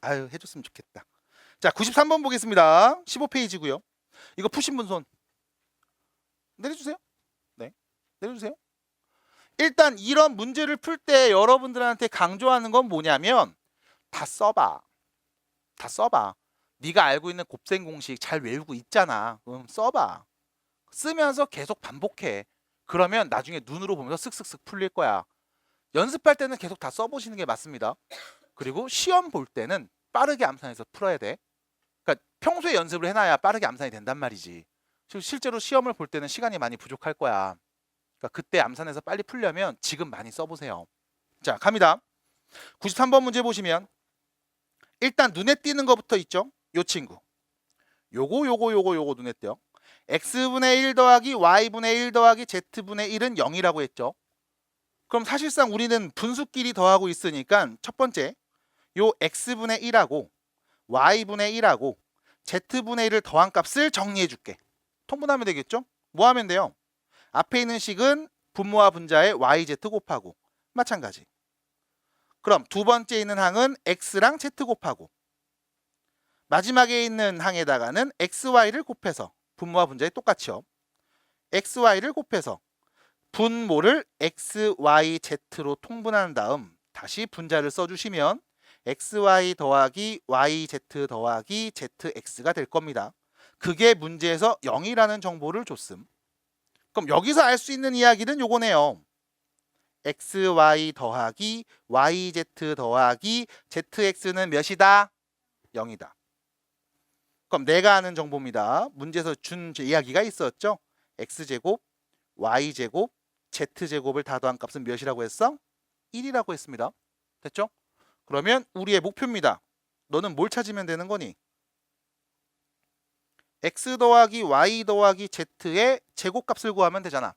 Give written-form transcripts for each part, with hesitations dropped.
아유, 해줬으면 좋겠다. 자, 93번 보겠습니다. 15페이지고요. 이거 푸신 분 손 내려주세요. 네, 내려주세요. 일단 이런 문제를 풀 때 여러분들한테 강조하는 건 뭐냐면 다 써봐. 다 써봐. 네가 알고 있는 곱셈 공식 잘 외우고 있잖아. 써봐. 쓰면서 계속 반복해. 그러면 나중에 눈으로 보면서 쓱쓱쓱 풀릴 거야. 연습할 때는 계속 다 써보시는 게 맞습니다. 그리고 시험 볼 때는 빠르게 암산해서 풀어야 돼. 그러니까 평소에 연습을 해놔야 빠르게 암산이 된단 말이지. 실제로 시험을 볼 때는 시간이 많이 부족할 거야. 그러니까 그때 암산해서 빨리 풀려면 지금 많이 써보세요. 자, 갑니다. 93번 문제 보시면 일단 눈에 띄는 것부터 있죠. 요 친구. 요거 눈에 띄어. x분의 1 더하기 y분의 1 더하기 z분의 1은 0이라고 했죠. 그럼 사실상 우리는 분수끼리 더하고 있으니까 첫 번째 요 x분의 1하고 y분의 1하고 z분의 1을 더한 값을 정리해 줄게. 통분하면 되겠죠? 뭐 하면 돼요? 앞에 있는 식은 분모와 분자의 yz 곱하고 마찬가지. 그럼 두 번째 있는 항은 x랑 z 곱하고 마지막에 있는 항에다가는 xy를 곱해서 분모와 분자에 똑같이요. xy를 곱해서 분모를 xyz로 통분한 다음 다시 분자를 써주시면 xy 더하기 yz 더하기 zx가 될 겁니다. 그게 문제에서 0이라는 정보를 줬음. 그럼 여기서 알 수 있는 이야기는 요거네요. xy 더하기 yz 더하기 zx는 몇이다? 0이다. 그럼 내가 아는 정보입니다. 문제에서 준 이야기가 있었죠. x제곱, y제곱, z제곱을 다 더한 값은 몇이라고 했어? 1이라고 했습니다. 됐죠? 그러면 우리의 목표입니다. 너는 뭘 찾으면 되는 거니? x 더하기 y 더하기 z의 제곱값을 구하면 되잖아.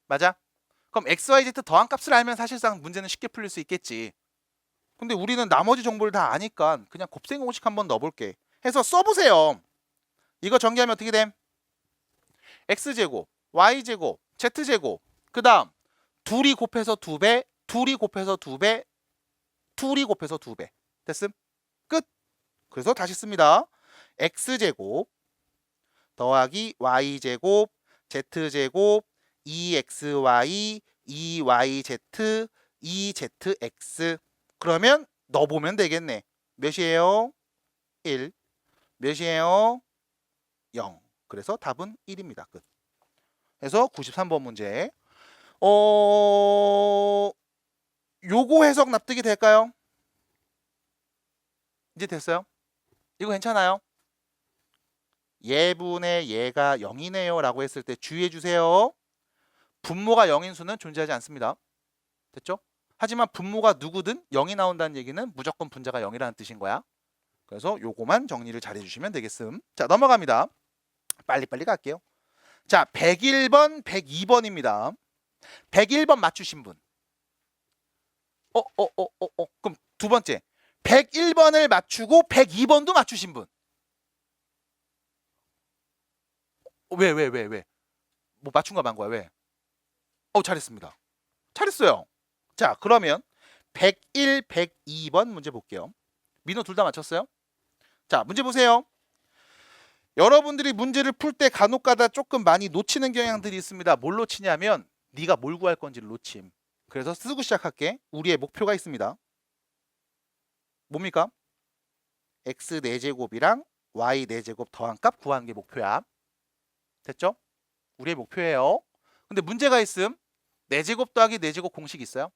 맞아? 그럼 x, y, z 더한 값을 알면 사실상 문제는 쉽게 풀릴 수 있겠지. 근데 우리는 나머지 정보를 다 아니까 그냥 곱셈 공식 한번 넣어볼게. 해서 써보세요. 이거 전개하면 어떻게 됨? x제곱, y제곱, z제곱. 그 다음 둘이 곱해서 2배, 둘이 곱해서 2배, 둘이 곱해서 2배. 됐음? 끝. 그래서 다시 씁니다. x제곱 더하기 y제곱, z제곱, 2xy, 2yz, 2zx. 그러면 넣어보면 되겠네. 몇이에요? 1. 몇이에요? 0. 그래서 답은 1입니다. 끝. 그래서 93번 문제. 요거 해석 납득이 될까요? 이제 됐어요? 이거 괜찮아요? 예분의 예가 0이네요 라고 했을 때 주의해 주세요. 분모가 0인 수는 존재하지 않습니다. 됐죠? 하지만 분모가 누구든 0이 나온다는 얘기는 무조건 분자가 0이라는 뜻인 거야. 그래서 요거만 정리를 잘 해주시면 되겠음. 자, 넘어갑니다. 빨리빨리 갈게요. 자, 101번, 102번입니다. 101번 맞추신 분. 그럼 두 번째. 101번을 맞추고 102번도 맞추신 분. 왜? 뭐 맞춘 거 만 거야, 왜? 잘했습니다. 잘했어요. 자, 그러면 101, 102번 문제 볼게요. 민호 둘 다 맞췄어요? 자, 문제 보세요. 여러분들이 문제를 풀 때 간혹가다 조금 많이 놓치는 경향들이 있습니다. 뭘 놓치냐면 네가 뭘 구할 건지를 놓침. 그래서 쓰고 시작할게. 우리의 목표가 있습니다. 뭡니까? x 4제곱이랑 y 4제곱 더한 값 구하는 게 목표야. 됐죠? 우리의 목표예요. 근데 문제가 있음. 4제곱 더하기 4제곱 공식 있어요?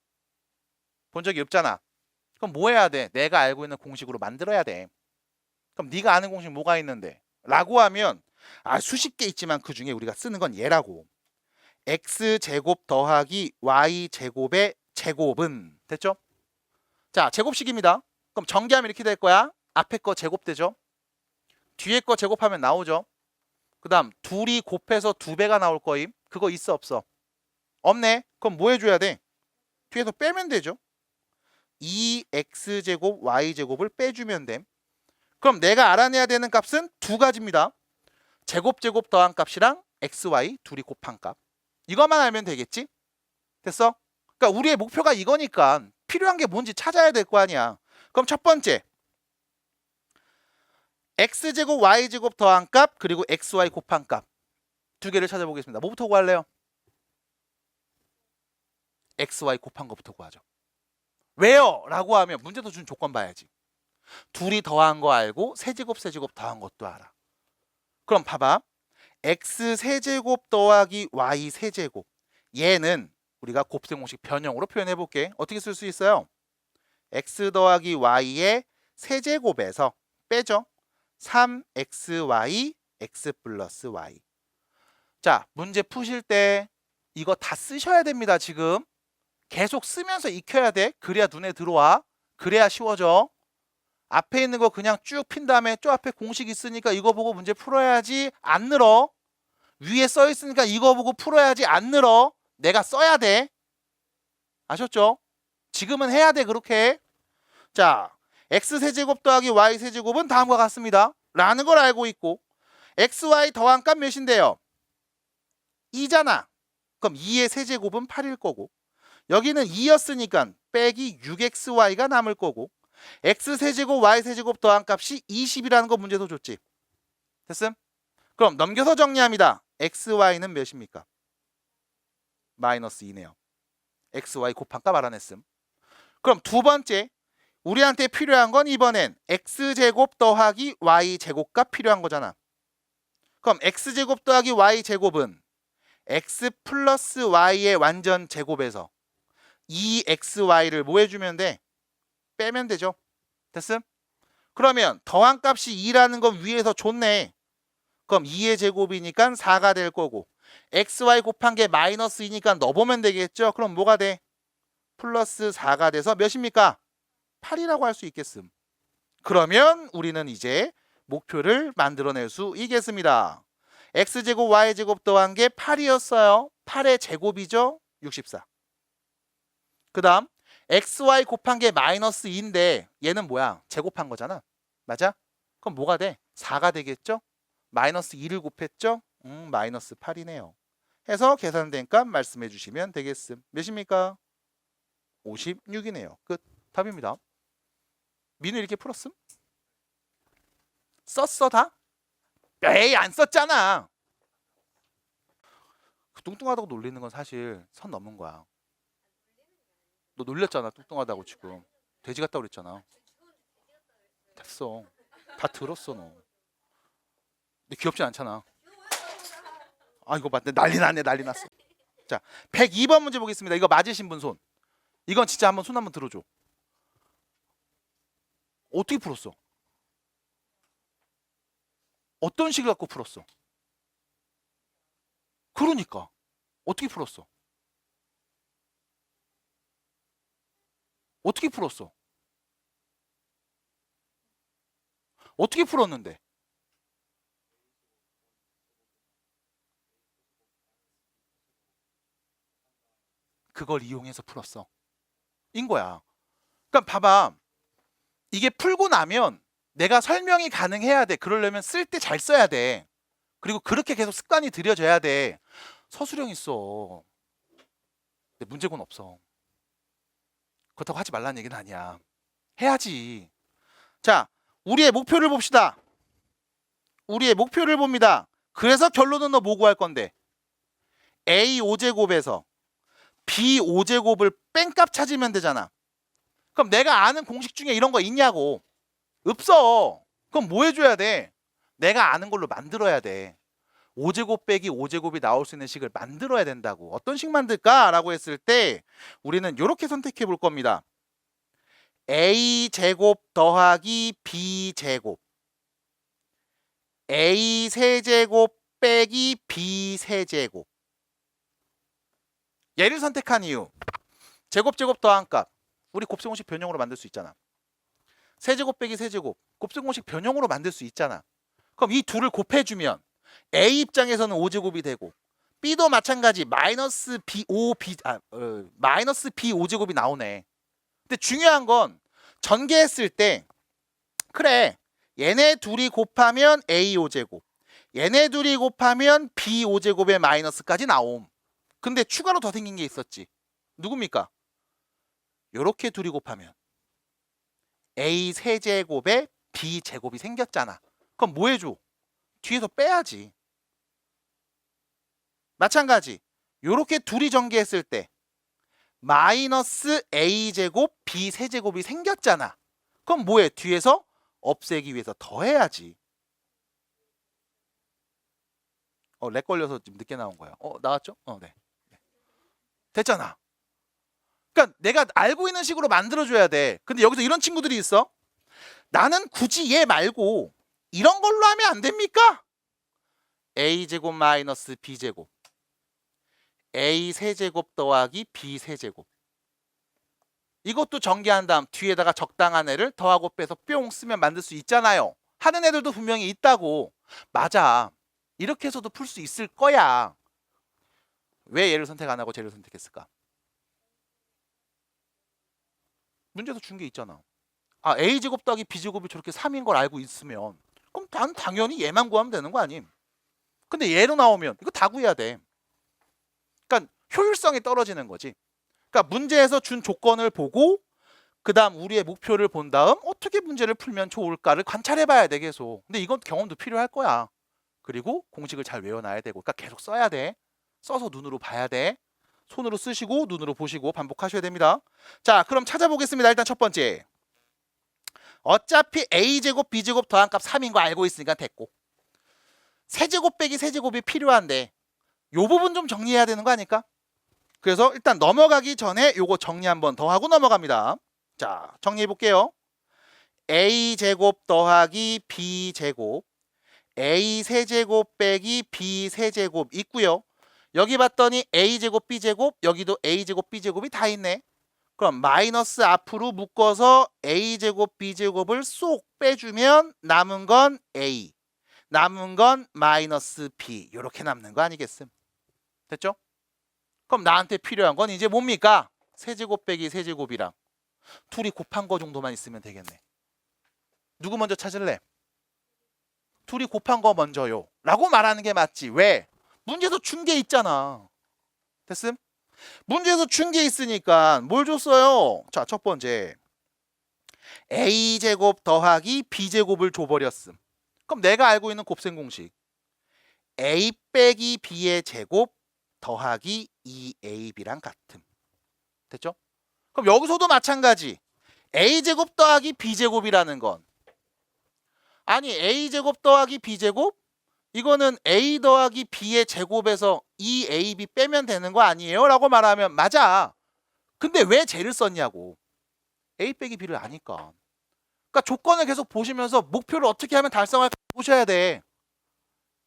본 적이 없잖아. 그럼 뭐 해야 돼? 내가 알고 있는 공식으로 만들어야 돼. 그럼 네가 아는 공식 뭐가 있는데? 라고 하면 수십 개 있지만 그 중에 우리가 쓰는 건 얘라고. x제곱 더하기 y제곱의 제곱은 됐죠? 자, 제곱식입니다. 그럼 전개하면 이렇게 될 거야. 앞에 거 제곱되죠? 뒤에 거 제곱하면 나오죠? 그 다음 둘이 곱해서 2배가 나올 거임. 그거 있어 없어? 없네. 그럼 뭐 해줘야 돼? 뒤에서 빼면 되죠. 2x제곱 y제곱을 빼주면 됨. 그럼 내가 알아내야 되는 값은 두 가지입니다. 제곱 더한 값이랑 xy 둘이 곱한 값. 이것만 알면 되겠지? 됐어? 그러니까 우리의 목표가 이거니까 필요한 게 뭔지 찾아야 될 거 아니야. 그럼 첫 번째 x제곱 y제곱 더한 값 그리고 xy 곱한 값 두 개를 찾아보겠습니다. 뭐부터 구할래요? xy 곱한 것부터 구하죠. 왜요? 라고 하면 문제도 준 조건 봐야지. 둘이 더한 거 알고 세제곱 더한 것도 알아. 그럼 봐봐. x 세제곱 더하기 y 세제곱. 얘는 우리가 곱셈 공식 변형으로 표현해 볼게. 어떻게 쓸 수 있어요? x 더하기 y의 세제곱에서 빼죠. 3xy x 플러스 y. 자, 문제 푸실 때 이거 다 쓰셔야 됩니다. 지금 계속 쓰면서 익혀야 돼. 그래야 눈에 들어와. 그래야 쉬워져. 앞에 있는 거 그냥 쭉 핀 다음에 저 앞에 공식 있으니까 이거 보고 문제 풀어야지. 안 늘어. 위에 써 있으니까 이거 보고 풀어야지. 안 늘어. 내가 써야 돼. 아셨죠? 지금은 해야 돼. 그렇게. 자, x세제곱 더하기 y세제곱은 다음과 같습니다. 라는 걸 알고 있고 xy 더한 값 몇인데요? 2잖아. 그럼 2의 세제곱은 8일 거고 여기는 2였으니까 빼기 6xy가 남을 거고 x세제곱 y세제곱 더한 값이 20이라는 거 문제도 줬지. 됐음? 그럼 넘겨서 정리합니다. xy는 몇입니까? 마이너스 2네요. xy 곱한 값 알아냈음. 그럼 두 번째 우리한테 필요한 건 이번엔 x제곱 더하기 y제곱값 필요한 거잖아. 그럼 x제곱 더하기 y제곱은 x 플러스 y의 완전 제곱에서 2xy를 뭐 해주면 돼? 빼면 되죠. 됐음? 그러면 더한 값이 2라는 건 위에서 줬네. 그럼 2의 제곱이니까 4가 될 거고 xy 곱한 게 마이너스 2니까 넣어보면 되겠죠. 그럼 뭐가 돼? 플러스 4가 돼서 몇입니까? 8이라고 할 수 있겠음. 그러면 우리는 이제 목표를 만들어낼 수 있겠습니다. x제곱 y제곱 더한 게 8이었어요. 8의 제곱이죠. 64. 그 다음 xy 곱한 게 마이너스 2인데 얘는 뭐야? 제곱한 거잖아. 맞아? 그럼 뭐가 돼? 4가 되겠죠? 마이너스 2를 곱했죠? 마이너스 8이네요. 해서 계산된 값 말씀해 주시면 되겠음. 몇입니까? 56이네요. 끝. 답입니다. 민우 이렇게 풀었음? 썼어 다? 에이 안 썼잖아. 뚱뚱하다고 놀리는 건 사실 선 넘은 거야. 너 놀렸잖아. 뚱뚱하다고 지금. 돼지 같다고 그랬잖아. 됐어. 다 들었어 너. 근데 귀엽진 않잖아. 아 이거 맞네. 난리 났네. 난리 났어. 자 102번 문제 보겠습니다. 이거 맞으신 분 손. 이건 진짜 한번 손 한번 들어줘. 어떻게 풀었어? 어떤 식을 갖고 풀었어? 그러니까 어떻게 풀었어? 어떻게 풀었어? 어떻게 풀었는데? 그걸 이용해서 풀었어. 인 거야. 그러니까 봐봐. 이게 풀고 나면 내가 설명이 가능해야 돼. 그러려면 쓸 때 잘 써야 돼. 그리고 그렇게 계속 습관이 들여져야 돼. 서술형 있어. 근데 문제고는 없어. 그렇다고 하지 말라는 얘기는 아니야. 해야지. 자, 우리의 목표를 봅시다. 우리의 목표를 봅니다. 그래서 결론은 너 뭐 구할 건데? a 5제곱에서 b 5제곱을 뺀값 찾으면 되잖아. 그럼 내가 아는 공식 중에 이런 거 있냐고. 없어. 그럼 뭐 해줘야 돼? 내가 아는 걸로 만들어야 돼. 5제곱 빼기 5제곱이 나올 수 있는 식을 만들어야 된다고. 어떤 식 만들까? 라고 했을 때 우리는 이렇게 선택해 볼 겁니다. a제곱 더하기 b제곱 a 세제곱 빼기 b 세제곱. 얘를 선택한 이유. 제곱 더한 값. 우리 곱셈공식 변형으로 만들 수 있잖아. 세제곱 빼기 세제곱. 곱셈공식 변형으로 만들 수 있잖아. 그럼 이 둘을 곱해주면 A 입장에서는 5제곱이 되고 B도 마찬가지 마이너스 B 5제곱이 나오네. 근데 중요한 건 전개했을 때 그래 얘네 둘이 곱하면 A 5제곱 얘네 둘이 곱하면 B 5제곱의 마이너스까지 나옴. 근데 추가로 더 생긴 게 있었지. 누굽니까? 요렇게 둘이 곱하면 A 세제곱에 B 제곱이 생겼잖아. 그럼 뭐 해줘? 뒤에서 빼야지. 마찬가지. 요렇게 둘이 전개했을 때 마이너스 a제곱 b세제곱이 생겼잖아. 그럼 뭐해? 뒤에서 없애기 위해서 더해야지. 렉 걸려서 좀 늦게 나온 거야. 나왔죠? 네. 됐잖아. 그러니까 내가 알고 있는 식으로 만들어줘야 돼. 근데 여기서 이런 친구들이 있어. 나는 굳이 얘 말고 이런 걸로 하면 안 됩니까? a제곱 마이너스 b제곱 a세제곱 더하기 b세제곱. 이것도 전개한 다음 뒤에다가 적당한 애를 더하고 빼서 뿅 쓰면 만들 수 있잖아요. 하는 애들도 분명히 있다고. 맞아. 이렇게 해서도 풀 수 있을 거야. 왜 얘를 선택 안 하고 쟤를 선택했을까? 문제에서 준 게 있잖아. a제곱 더하기 b제곱이 저렇게 3인 걸 알고 있으면 그럼 난 당연히 얘만 구하면 되는 거 아님? 근데 얘로 나오면 이거 다 구해야 돼. 그러니까 효율성이 떨어지는 거지. 그러니까 문제에서 준 조건을 보고 그 다음 우리의 목표를 본 다음 어떻게 문제를 풀면 좋을까를 관찰해봐야 돼 계속. 근데 이건 경험도 필요할 거야. 그리고 공식을 잘 외워놔야 되고, 그러니까 계속 써야 돼. 써서 눈으로 봐야 돼. 손으로 쓰시고 눈으로 보시고 반복하셔야 됩니다. 자, 그럼 찾아보겠습니다. 일단 첫 번째. 어차피 a제곱 b제곱 더한 값 3인 거 알고 있으니까 됐고, 세제곱 빼기 세제곱이 필요한데 요 부분 좀 정리해야 되는 거 아닐까? 그래서 일단 넘어가기 전에 요거 정리 한번 더 하고 넘어갑니다. 자, 정리해 볼게요. a제곱 더하기 b제곱 a세제곱 빼기 b세제곱 있고요. 여기 봤더니 a제곱 b제곱, 여기도 a제곱 b제곱이 다 있네. 그럼 마이너스 앞으로 묶어서 a제곱 b제곱을 쏙 빼주면 남은 건 a, 남은 건 마이너스 b, 이렇게 남는 거 아니겠음? 됐죠? 그럼 나한테 필요한 건 이제 뭡니까? 세제곱 빼기 세제곱이랑 둘이 곱한 거 정도만 있으면 되겠네. 누구 먼저 찾을래? 둘이 곱한 거 먼저요 라고 말하는 게 맞지. 왜? 문제에서 준 게 있잖아. 됐음? 문제에서 준 게 있으니까 뭘 줬어요? 자, 첫 번째 a제곱 더하기 b제곱을 줘버렸음. 그럼 내가 알고 있는 곱셈 공식 a 빼기 b의 제곱 더하기 2ab랑 같음. 됐죠? 그럼 여기서도 마찬가지. a제곱 더하기 b제곱이라는 건 아니 a제곱 더하기 b제곱? 이거는 a 더하기 b의 제곱에서 2ab 빼면 되는 거 아니에요? 라고 말하면 맞아. 근데 왜 쟤를 썼냐고. a 빼기 b를 아니까. 그러니까 조건을 계속 보시면서 목표를 어떻게 하면 달성할까 보셔야 돼.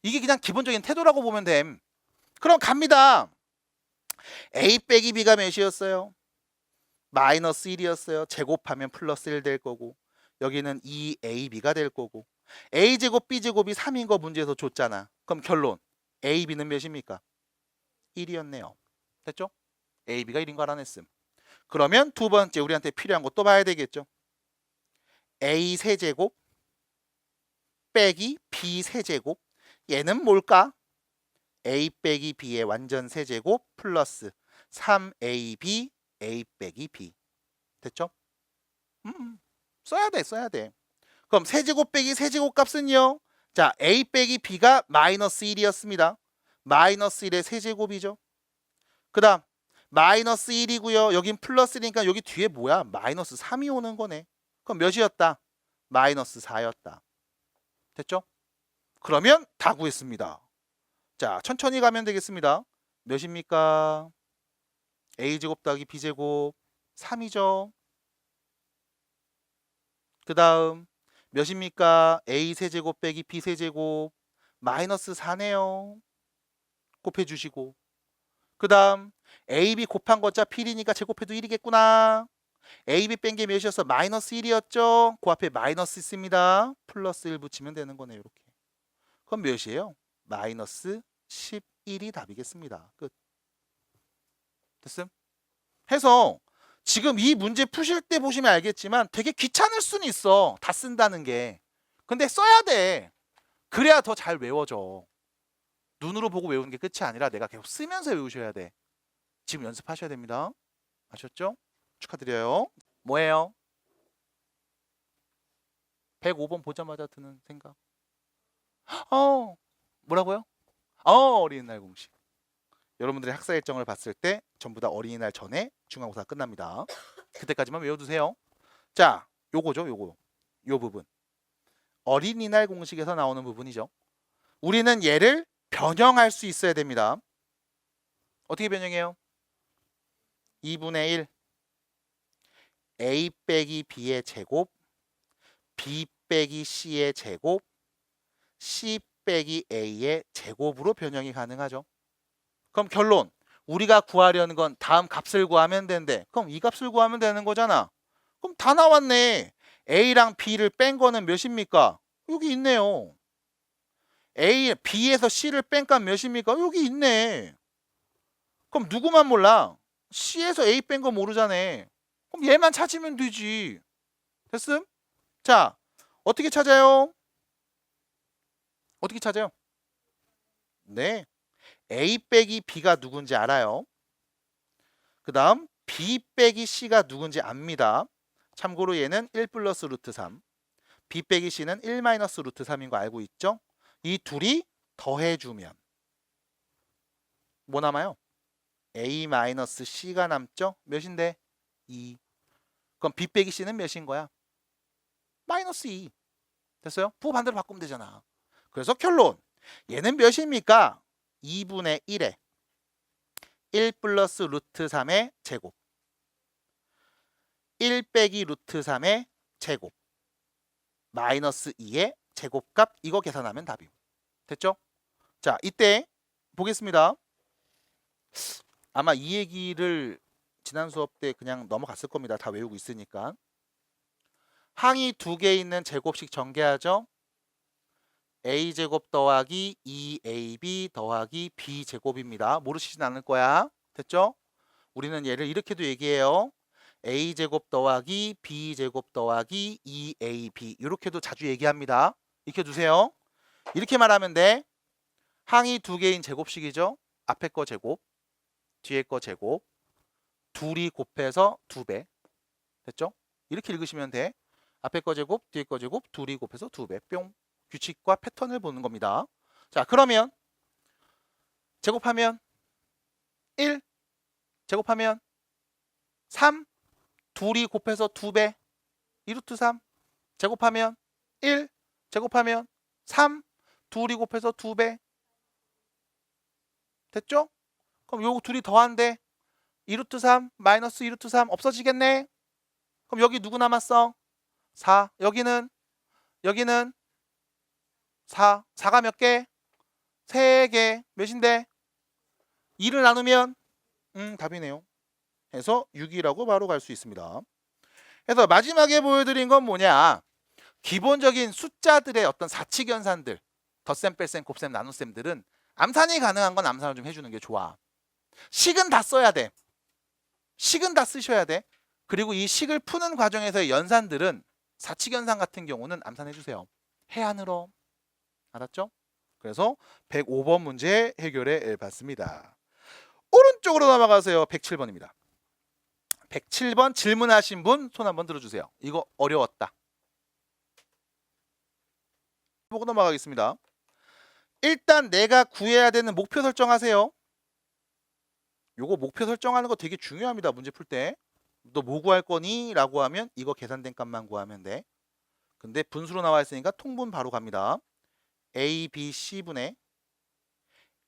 이게 그냥 기본적인 태도라고 보면 됨. 그럼 갑니다. a 빼기 b가 몇이었어요? 마이너스 1이었어요. 제곱하면 플러스 1 될 거고, 여기는 2ab가 될 거고, a제곱 b제곱이 3인 거 문제에서 줬잖아. 그럼 결론 ab는 몇입니까? 1이었네요. 됐죠? ab가 1인 거 알아냈음. 그러면 두 번째 우리한테 필요한 거 또 봐야 되겠죠? a 세제곱 빼기 b 세제곱, 얘는 뭘까? a 빼기 b의 완전 세제곱 플러스 3ab a 빼기 b. 됐죠? 써야 돼, 써야 돼. 그럼 세제곱 빼기 세제곱 값은요? 자, a 빼기 b가 마이너스 1이었습니다. 마이너스 1의 세제곱이죠. 그 다음 마이너스 1이고요. 여긴 플러스 1이니까 여기 뒤에 뭐야? 마이너스 3이 오는 거네. 그럼 몇이었다? 마이너스 4였다. 됐죠? 그러면 다 구했습니다. 자, 천천히 가면 되겠습니다. 몇입니까? a제곱 더하기 b제곱 3이죠. 그 다음 몇입니까? a 세제곱 빼기 b 세제곱 마이너스 4네요. 곱해주시고, 그 다음 ab 곱한 거자 필이니까 제곱해도 1이겠구나. ab 뺀 게 몇이었어? 마이너스 1이었죠. 그 앞에 마이너스 있습니다. 플러스 1 붙이면 되는 거네요. 이렇게. 그럼 몇이에요? 마이너스 11이 답이겠습니다. 끝. 됐음? 해서 지금 이 문제 푸실 때 보시면 알겠지만 되게 귀찮을 수는 있어. 다 쓴다는 게. 근데 써야 돼. 그래야 더 잘 외워져. 눈으로 보고 외우는 게 끝이 아니라 내가 계속 쓰면서 외우셔야 돼. 지금 연습하셔야 됩니다. 아셨죠? 축하드려요. 뭐예요? 105번 보자마자 드는 생각. 뭐라고요? 어린이날 공식. 여러분들의 학사 일정을 봤을 때 전부 다 어린이날 전에 중간고사 끝납니다. 그때까지만 외워두세요. 자, 요거죠, 요거. 요 부분. 어린이날 공식에서 나오는 부분이죠. 우리는 얘를 변형할 수 있어야 됩니다. 어떻게 변형해요? 2분의 1 a 빼기 b의 제곱 b 빼기 c의 제곱 c 빼기 a의 제곱으로 변형이 가능하죠. 그럼 결론, 우리가 구하려는 건 다음 값을 구하면 되는데 그럼 이 값을 구하면 되는 거잖아. 그럼 다 나왔네. a랑 b를 뺀 거는 몇입니까? 여기 있네요. b에서 c를 뺀 값 몇입니까? 여기 있네. 그럼 누구만 몰라? c에서 a 뺀 거 모르잖아. 그럼 얘만 찾으면 되지. 됐음? 자, 어떻게 찾아요? 어떻게 찾아요? 네, a 빼기 b가 누군지 알아요. 그 다음 b 빼기 c가 누군지 압니다. 참고로 얘는 1 플러스 루트 3, b 빼기 c는 1 마이너스 루트 3인 거 알고 있죠? 이 둘이 더해주면 뭐 남아요? a 마이너스 c가 남죠? 몇인데? 2. 그럼 b 빼기 c는 몇인 거야? 마이너스 2. 됐어요? 부호 반대로 바꾸면 되잖아. 그래서 결론, 얘는 몇입니까? 2분의 1에 1 플러스 루트 3의 제곱 1 빼기 루트 3의 제곱 마이너스 2의 제곱값, 이거 계산하면 답이요. 됐죠? 자, 이때 보겠습니다. 아마 이 얘기를 지난 수업 때 그냥 넘어갔을 겁니다. 다 외우고 있으니까. 항이 2개 있는 제곱식 전개하죠. a제곱 더하기 2ab 더하기 b제곱입니다. 모르시진 않을 거야. 됐죠? 우리는 얘를 이렇게도 얘기해요. a제곱 더하기 b제곱 더하기 2ab, 이렇게도 자주 얘기합니다. 익혀두세요. 이렇게 말하면 돼. 항이 2개인 제곱식이죠. 앞에 거 제곱, 뒤에 거 제곱, 둘이 곱해서 2배. 됐죠? 이렇게 읽으시면 돼. 앞에 거 제곱, 뒤에 거 제곱, 둘이 곱해서 2배. 뿅. 규칙과 패턴을 보는 겁니다. 자, 그러면 제곱하면 1, 제곱하면 3, 둘이 곱해서 2배, 2루트 3, 제곱하면 1, 제곱하면 3, 둘이 곱해서 2배. 됐죠? 그럼 요거 둘이 더한데 2루트 3 마이너스 2루트 3 없어지겠네? 그럼 여기 누구 남았어? 4. 여기는 4. 4가 몇 개? 3개. 몇인데? 2를 나누면 답이네요. 해서 6이라고 바로 갈 수 있습니다. 그래서 마지막에 보여드린 건 뭐냐? 기본적인 숫자들의 어떤 사칙 연산들, 덧셈, 뺄셈, 곱셈, 나눗셈들은 암산이 가능한 건 암산을 좀 해주는 게 좋아. 식은 다 써야 돼. 식은 다 쓰셔야 돼. 그리고 이 식을 푸는 과정에서의 연산들은 사칙 연산 같은 경우는 암산해 주세요. 해안으로. 알았죠? 그래서 105번 문제 해결해 봤습니다. 오른쪽으로 넘어가세요. 107번입니다. 107번 질문하신 분 손 한번 들어주세요. 이거 어려웠다. 보고 넘어가겠습니다. 일단 내가 구해야 되는 목표 설정하세요. 요거 목표 설정하는 거 되게 중요합니다. 문제 풀 때. 너 뭐 구할 거니? 라고 하면 이거 계산된 값만 구하면 돼. 근데 분수로 나와 있으니까 통분 바로 갑니다. a, b, c분의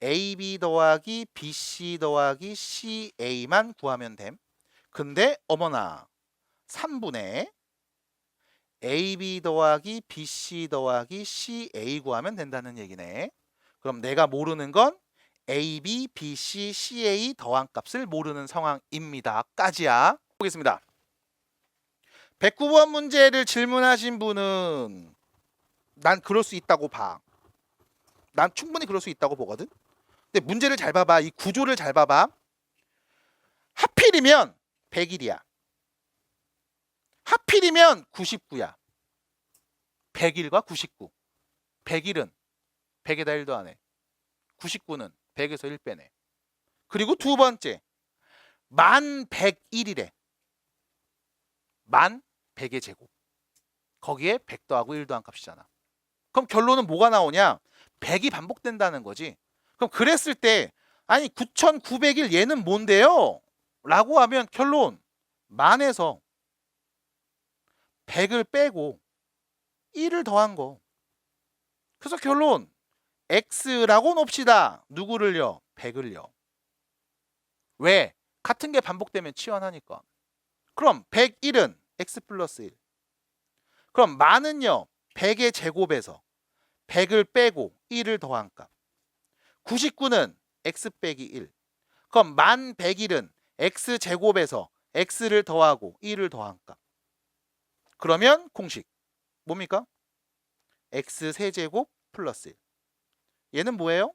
ab 더하기 bc 더하기 ca만 구하면 됨. 근데 어머나 3분의 ab 더하기 bc 더하기 ca 구하면 된다는 얘기네. 그럼 내가 모르는 건 ab, bc, ca 더한 값을 모르는 상황입니다. 까지야. 보겠습니다. 109번 문제를 질문하신 분은 난 그럴 수 있다고 봐. 난 충분히 그럴 수 있다고 보거든. 근데 문제를 잘 봐봐. 이 구조를 잘 봐봐. 하필이면 100일이야. 하필이면 99야. 100일과 99. 100일은 100에다 1도 안 해. 99는 100에서 1 빼네. 그리고 두 번째, 만 101이래. 만 100의 제곱. 거기에 100 더하고 1 더한 값이잖아. 그럼 결론은 뭐가 나오냐? 100이 반복된다는 거지. 그럼 그랬을 때 아니 9900일 얘는 뭔데요? 라고 하면 결론 만에서 100을 빼고 1을 더한 거. 그래서 결론 x라고 놉시다. 누구를요? 100을요. 왜? 같은 게 반복되면 치환하니까. 그럼 101은 x 플러스 1. 그럼 만은요 100의 제곱에서 100을 빼고 1을 더한 값. 99는 x 빼기 1. 그럼 만 101은 x 제곱에서 x를 더하고 1을 더한 값. 그러면 공식 뭡니까? x 세제곱 플러스 1. 얘는 뭐예요?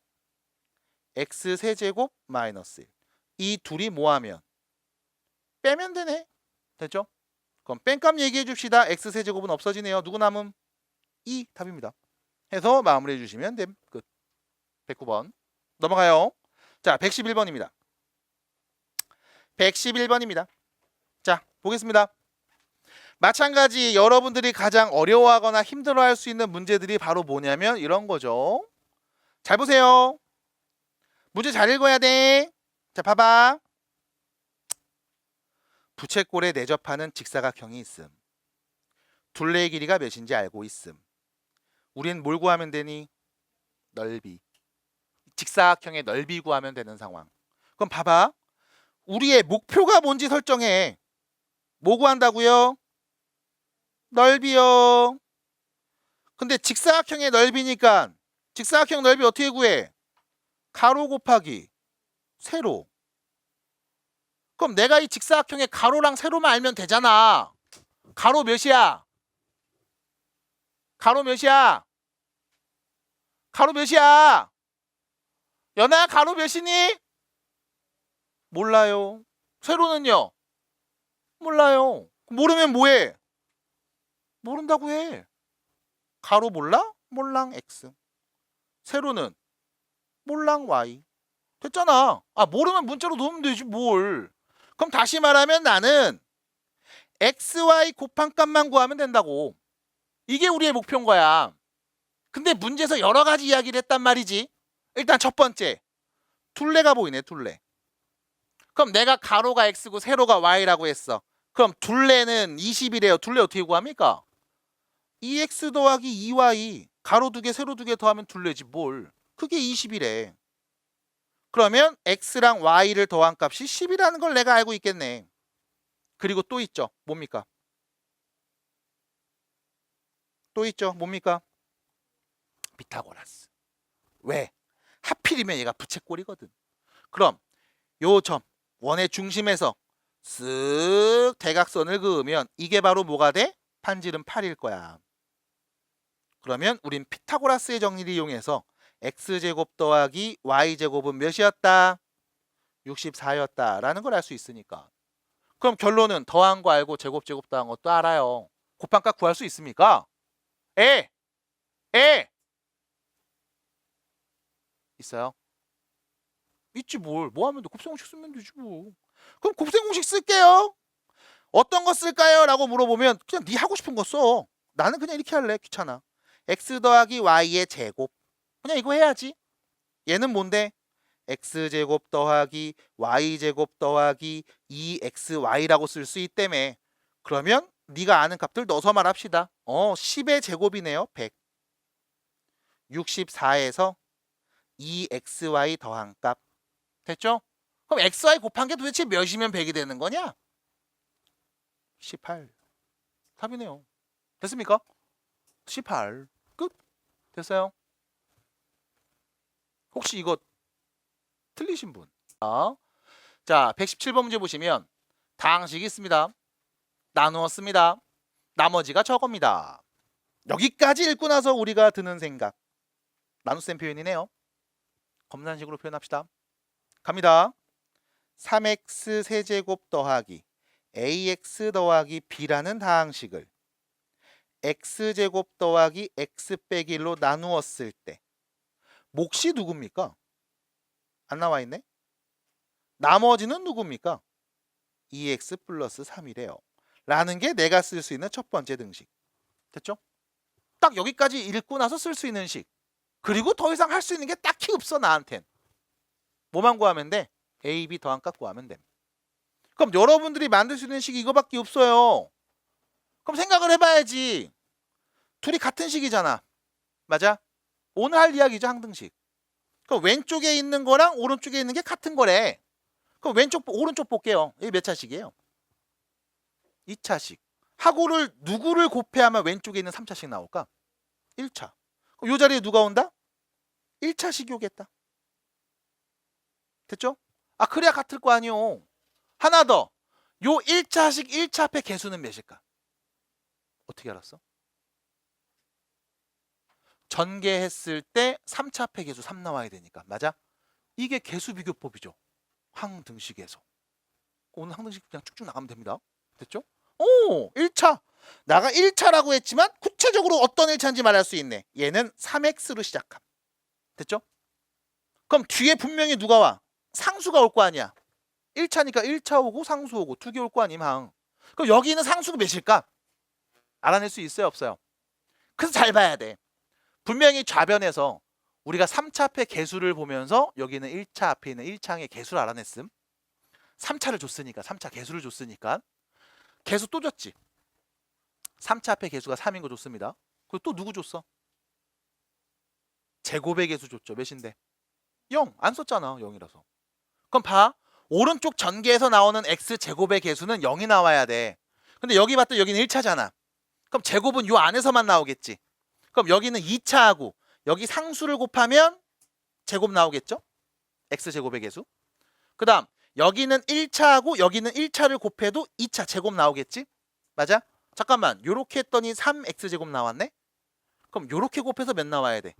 x 세제곱 마이너스 1. 이 둘이 뭐하면? 빼면 되네. 됐죠? 그럼 뺀값 얘기해 줍시다. x 세제곱은 없어지네요. 누구 남음? 2 답입니다. 해서 마무리해 주시면 됨. 끝. 109번. 넘어가요. 자, 111번입니다. 111번입니다. 자, 보겠습니다. 마찬가지 여러분들이 가장 어려워하거나 힘들어할 수 있는 문제들이 바로 뭐냐면 이런 거죠. 잘 보세요. 문제 잘 읽어야 돼. 자, 봐봐. 부채꼴에 내접하는 직사각형이 있음. 둘레의 길이가 몇인지 알고 있음. 우린 뭘 구하면 되니? 넓이. 직사각형의 넓이 구하면 되는 상황. 그럼 봐봐. 우리의 목표가 뭔지 설정해. 뭐 구한다고요? 넓이요. 근데 직사각형의 넓이니까 직사각형 넓이 어떻게 구해? 가로 곱하기 세로. 그럼 내가 이 직사각형의 가로랑 세로만 알면 되잖아. 가로 몇이야? 가로 몇이야? 가로 몇이야? 연아야 가로 몇이니? 몰라요. 세로는요? 몰라요. 모르면 뭐해? 모른다고 해. 가로 몰라? 몰랑 x. 세로는 몰랑 y. 됐잖아. 아, 모르면 문자로 넣으면 되지 뭘. 그럼 다시 말하면 나는 x, y 곱한 값만 구하면 된다고. 이게 우리의 목표인 거야. 근데 문제에서 여러 가지 이야기를 했단 말이지. 일단 첫 번째. 둘레가 보이네, 둘레. 그럼 내가 가로가 x고 세로가 y라고 했어. 그럼 둘레는 20이래요. 둘레 어떻게 구합니까? 2x 더하기 2y. 가로 2개, 세로 2개 더하면 둘레지 뭘. 그게 20이래. 그러면 x랑 y를 더한 값이 10이라는 걸 내가 알고 있겠네. 그리고 또 있죠. 뭡니까? 또 있죠. 뭡니까? 피타고라스. 왜? 하필이면 얘가 부채꼴이거든. 그럼 요 점, 원의 중심에서 쓱 대각선을 그으면 이게 바로 뭐가 돼? 판지름 8일 거야. 그러면 우린 피타고라스의 정리를 이용해서 x제곱 더하기 y제곱은 몇이었다? 64였다라는 걸 알 수 있으니까. 그럼 결론은 더한 거 알고 제곱 더한 것도 알아요. 곱한값 구할 수 있습니까? 에! 있어요? 있지 뭘. 뭐 하면 돼? 곱셈공식 쓰면 되지 뭐. 그럼 곱셈공식 쓸게요. 어떤 거 쓸까요? 라고 물어보면 그냥 네 하고 싶은 거 써. 나는 그냥 이렇게 할래. 귀찮아. x 더하기 y의 제곱. 그냥 이거 해야지. 얘는 뭔데? x제곱 더하기 y제곱 더하기 2xy라고 쓸 수 있다며. 그러면 네가 아는 값들 넣어서 말합시다. 10의 제곱이네요. 100. 64에서 2xy 더한 값. 됐죠? 그럼 xy 곱한 게 도대체 몇이면 100이 되는 거냐? 18. 답이네요. 됐습니까? 18. 끝. 됐어요? 혹시 이거 틀리신 분? 자, 117번 문제 보시면 다항식이 있습니다. 나누었습니다. 나머지가 저겁니다. 여기까지 읽고 나서 우리가 드는 생각. 나눗셈 표현이네요. 검산식으로 표현합시다. 갑니다. 3x 세제곱 더하기 ax 더하기 b라는 다항식을 x제곱 더하기 x 빼기 1로 나누었을 때 몫이 누굽니까? 안 나와 있네? 나머지는 누굽니까? 2x 플러스 3이래요. 라는 게 내가 쓸 수 있는 첫 번째 등식. 됐죠? 딱 여기까지 읽고 나서 쓸 수 있는 식. 그리고 더 이상 할 수 있는 게 딱히 없어 나한텐. 뭐만 구하면 돼? A, B 더한값 구하면 돼. 그럼 여러분들이 만들 수 있는 식이 이거밖에 없어요. 그럼 생각을 해봐야지. 둘이 같은 식이잖아. 맞아? 오늘 할 이야기죠, 항등식. 그럼 왼쪽에 있는 거랑 오른쪽에 있는 게 같은 거래. 그럼 오른쪽 볼게요. 이게 몇 차식이에요? 2차식. 하고를 누구를 곱해야만 왼쪽에 있는 3차식 나올까? 1차. 그럼 이 자리에 누가 온다? 1차식이 오겠다. 됐죠? 아, 그래야 같을 거 아니요. 하나 더. 요 1차식 1차 앞에 개수는 몇일까? 어떻게 알았어? 전개했을 때 3차 앞에 개수 3 나와야 되니까. 맞아? 이게 개수 비교법이죠. 항등식에서. 오늘 항등식 그냥 쭉쭉 나가면 됩니다. 됐죠? 오, 1차. 나가 1차라고 했지만 구체적으로 어떤 1차인지 말할 수 있네. 얘는 3x로 시작함. 됐죠? 그럼 뒤에 분명히 누가 와? 상수가 올 거 아니야. 1차니까 1차 오고 상수 오고 두 개 올 거 아님 항. 그럼 여기 있는 상수가 몇일까? 알아낼 수 있어요, 없어요? 그래서 잘 봐야 돼. 분명히 좌변에서 우리가 3차 앞에 개수를 보면서 여기는 1차 앞에 있는 1차항의 개수를 알아냈음. 3차를 줬으니까 3차 개수를 줬으니까 개수 또 줬지. 3차 앞에 개수가 3인 거 줬습니다. 그리고 또 누구 줬어? 제곱의 개수 줬죠. 몇인데? 0. 안 썼잖아. 0이라서. 그럼 봐. 오른쪽 전개에서 나오는 x제곱의 개수는 0이 나와야 돼. 근데 여기 봤더니 여기는 1차잖아. 그럼 제곱은 요 안에서만 나오겠지. 그럼 여기는 2차하고 여기 상수를 곱하면 제곱 나오겠죠? x제곱의 개수. 그 다음 여기는 1차하고 여기는 1차를 곱해도 2차 제곱 나오겠지? 맞아? 잠깐만, 요렇게 했더니 3x제곱 나왔네? 그럼 요렇게 곱해서 몇 나와야 돼?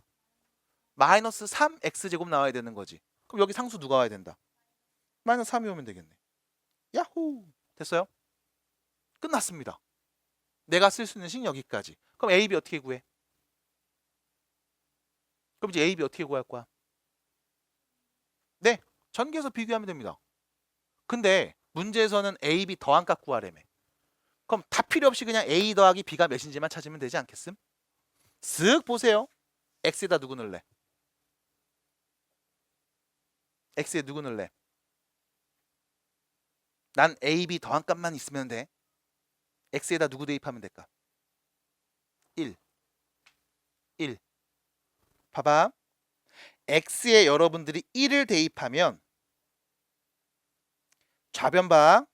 마이너스 3x제곱 나와야 되는 거지. 그럼 여기 상수 누가 와야 된다? 마이너스 3이 오면 되겠네. 야호! 됐어요? 끝났습니다. 내가 쓸 수 있는 식 여기까지. 그럼 A, B 어떻게 구해? 그럼 이제 A, B 어떻게 구할 거야? 네, 전개해서 비교하면 됩니다. 근데 문제에서는 A, B 더한값 구하래매. 그럼 다 필요 없이 그냥 A 더하기 B가 몇인지만 찾으면 되지 않겠음? 쓱 보세요. X에다 누구 넣을래? X에 누구 넣을래? 난 A, B 더한값만 있으면 돼. X에다 누구 대입하면 될까? 1. 1. 봐봐. X에 여러분들이 1을 대입하면 좌변 봐.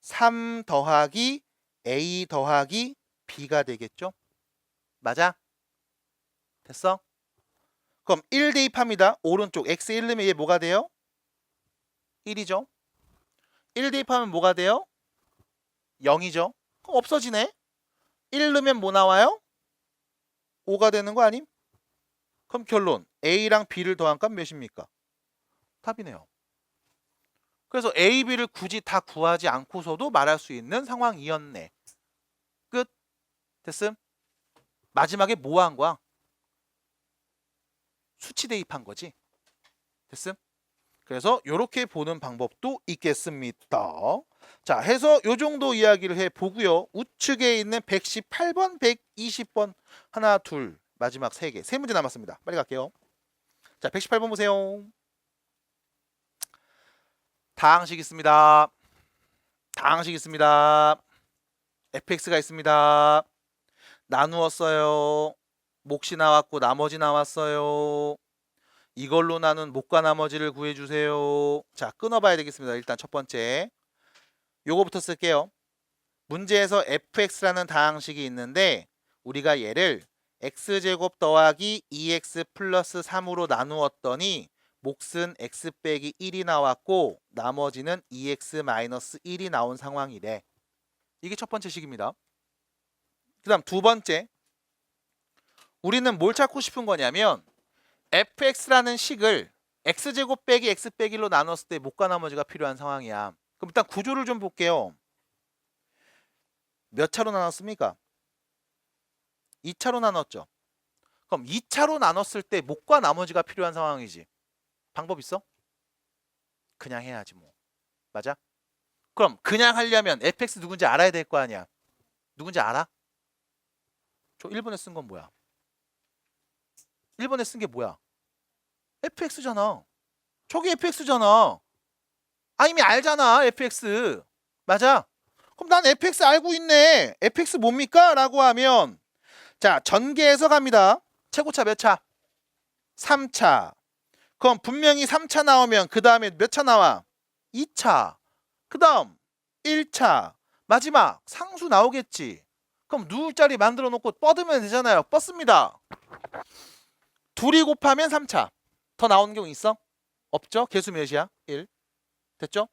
3 더하기 A 더하기 B가 되겠죠? 맞아? 됐어? 그럼 1 대입합니다. 오른쪽 X 1 넣으면 얘 뭐가 돼요? 1이죠. 1 대입하면 뭐가 돼요? 0이죠. 그럼 없어지네. 1 넣으면 뭐 나와요? 5가 되는 거 아님? 그럼 결론 A랑 B를 더한 값 몇입니까? 답이네요. 그래서 A, B를 굳이 다 구하지 않고서도 말할 수 있는 상황이었네. 끝. 됐음? 마지막에 뭐 한 거야? 수치 대입한 거지. 됐음? 그래서 이렇게 보는 방법도 있겠습니다. 자, 해서 요 정도 이야기를 해보고요. 우측에 있는 118번, 120번 하나, 둘, 마지막 3개. 3문제 남았습니다. 빨리 갈게요. 자, 118번 보세요. 다항식 있습니다. 다항식 있습니다. fx가 있습니다. 나누었어요. 몫이 나왔고 나머지 나왔어요. 이걸로 나눈 몫과 나머지를 구해주세요. 자, 끊어봐야 되겠습니다. 일단 첫 번째 요거부터 쓸게요. 문제에서 fx라는 다항식이 있는데 우리가 얘를 x제곱 더하기 2x 플러스 3으로 나누었더니 몫은 x 빼기 1이 나왔고 나머지는 2x 마이너스 1이 나온 상황이래. 이게 첫 번째 식입니다. 그 다음 두 번째, 우리는 뭘 찾고 싶은 거냐면 fx라는 식을 x제곱 빼기 x 빼기 1로 나눴을 때 몫과 나머지가 필요한 상황이야. 그럼 일단 구조를 좀 볼게요. 몇 차로 나눴습니까? 2차로 나눴죠. 그럼 2차로 나눴을 때 몫과 나머지가 필요한 상황이지. 방법 있어? 그냥 해야지 뭐. 맞아? 그럼 그냥 하려면 fx 누군지 알아야 될 거 아니야. 누군지 알아? 저 1번에 쓴 건 뭐야? 1번에 쓴 게 뭐야? fx잖아. 저게 fx잖아. 아, 이미 알잖아, fx. 맞아? 그럼 난 fx 알고 있네. fx 뭡니까? 라고 하면 자, 전개해서 갑니다. 최고차 몇 차? 3차. 그럼 분명히 3차 나오면 그 다음에 몇 차 나와? 2차. 그 다음 1차. 마지막 상수 나오겠지. 그럼 누울 자리 만들어 놓고 뻗으면 되잖아요. 뻗습니다. 둘이 곱하면 3차. 더 나오는 경우 있어? 없죠? 개수 몇이야? 1. 됐죠?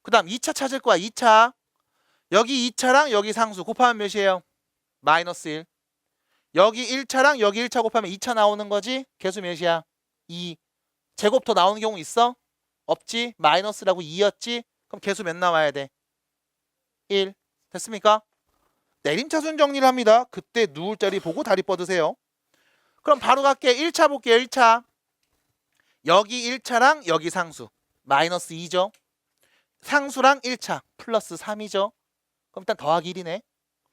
그 다음 2차 찾을 거야. 2차. 여기 2차랑 여기 상수 곱하면 몇이에요? 마이너스 1. 여기 1차랑 여기 1차 곱하면 2차 나오는 거지? 개수 몇이야? 2. 제곱 더 나오는 경우 있어? 없지? 마이너스라고 2였지? 그럼 개수 몇 나와야 돼? 1. 됐습니까? 내림차순 정리를 합니다. 그때 누울 자리 보고 다리 뻗으세요. 그럼 바로 갈게. 1차 볼게요. 1차. 여기 1차랑 여기 상수. 마이너스 2죠. 상수랑 1차. 플러스 3이죠. 그럼 일단 더하기 1이네.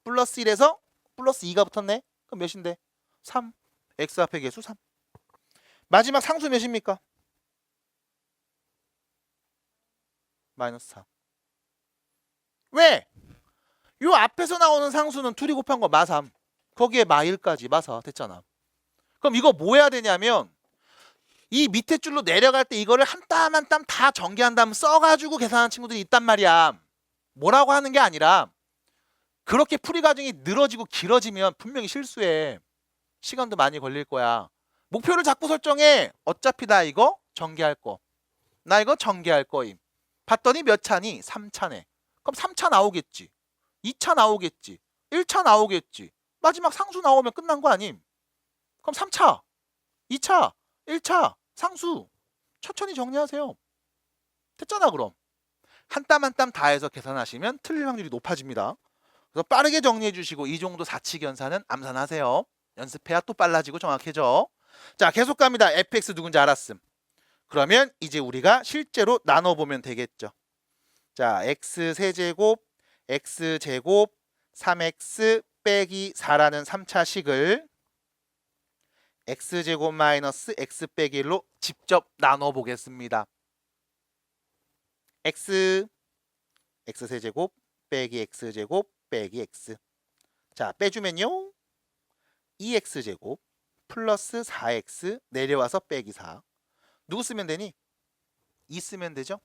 플러스 1에서 플러스 2가 붙었네. 그럼 몇인데? 3. x 앞에 개수 3. 마지막 상수 몇입니까? 마이너스 4. 왜? 요 앞에서 나오는 상수는 둘이 곱한 거 마3. 거기에 마1까지 마4 됐잖아. 그럼 이거 뭐 해야 되냐면 이 밑에 줄로 내려갈 때 이거를 한 땀 한 땀 다 전개한 다음 써가지고 계산하는 친구들이 있단 말이야. 뭐라고 하는 게 아니라 그렇게 풀이 과정이 늘어지고 길어지면 분명히 실수해. 시간도 많이 걸릴 거야. 목표를 자꾸 설정해. 어차피 나 이거 전개할 거. 나 이거 전개할 거임. 봤더니 몇 차니? 3차네. 그럼 3차 나오겠지. 2차 나오겠지. 1차 나오겠지. 마지막 상수 나오면 끝난 거 아님? 그럼 3차, 2차, 1차, 상수. 천천히 정리하세요. 됐잖아 그럼. 한 땀 한 땀 다 해서 계산하시면 틀릴 확률이 높아집니다. 그래서 빠르게 정리해 주시고 이 정도 사칙연산은 암산하세요. 연습해야 또 빨라지고 정확해져. 자, 계속 갑니다. fx 누군지 알았음. 그러면 이제 우리가 실제로 나눠보면 되겠죠. 자, x 세제곱, x제곱, 3x 빼기 4라는 3차식을 x제곱 마이너스 x 빼기 1로 직접 나눠보겠습니다. x세제곱 빼기 x제곱 빼기 x. 자, 빼주면요. 2x제곱 플러스 4x 내려와서 빼기 4. 누구 쓰면 되니? 2 쓰면 되죠?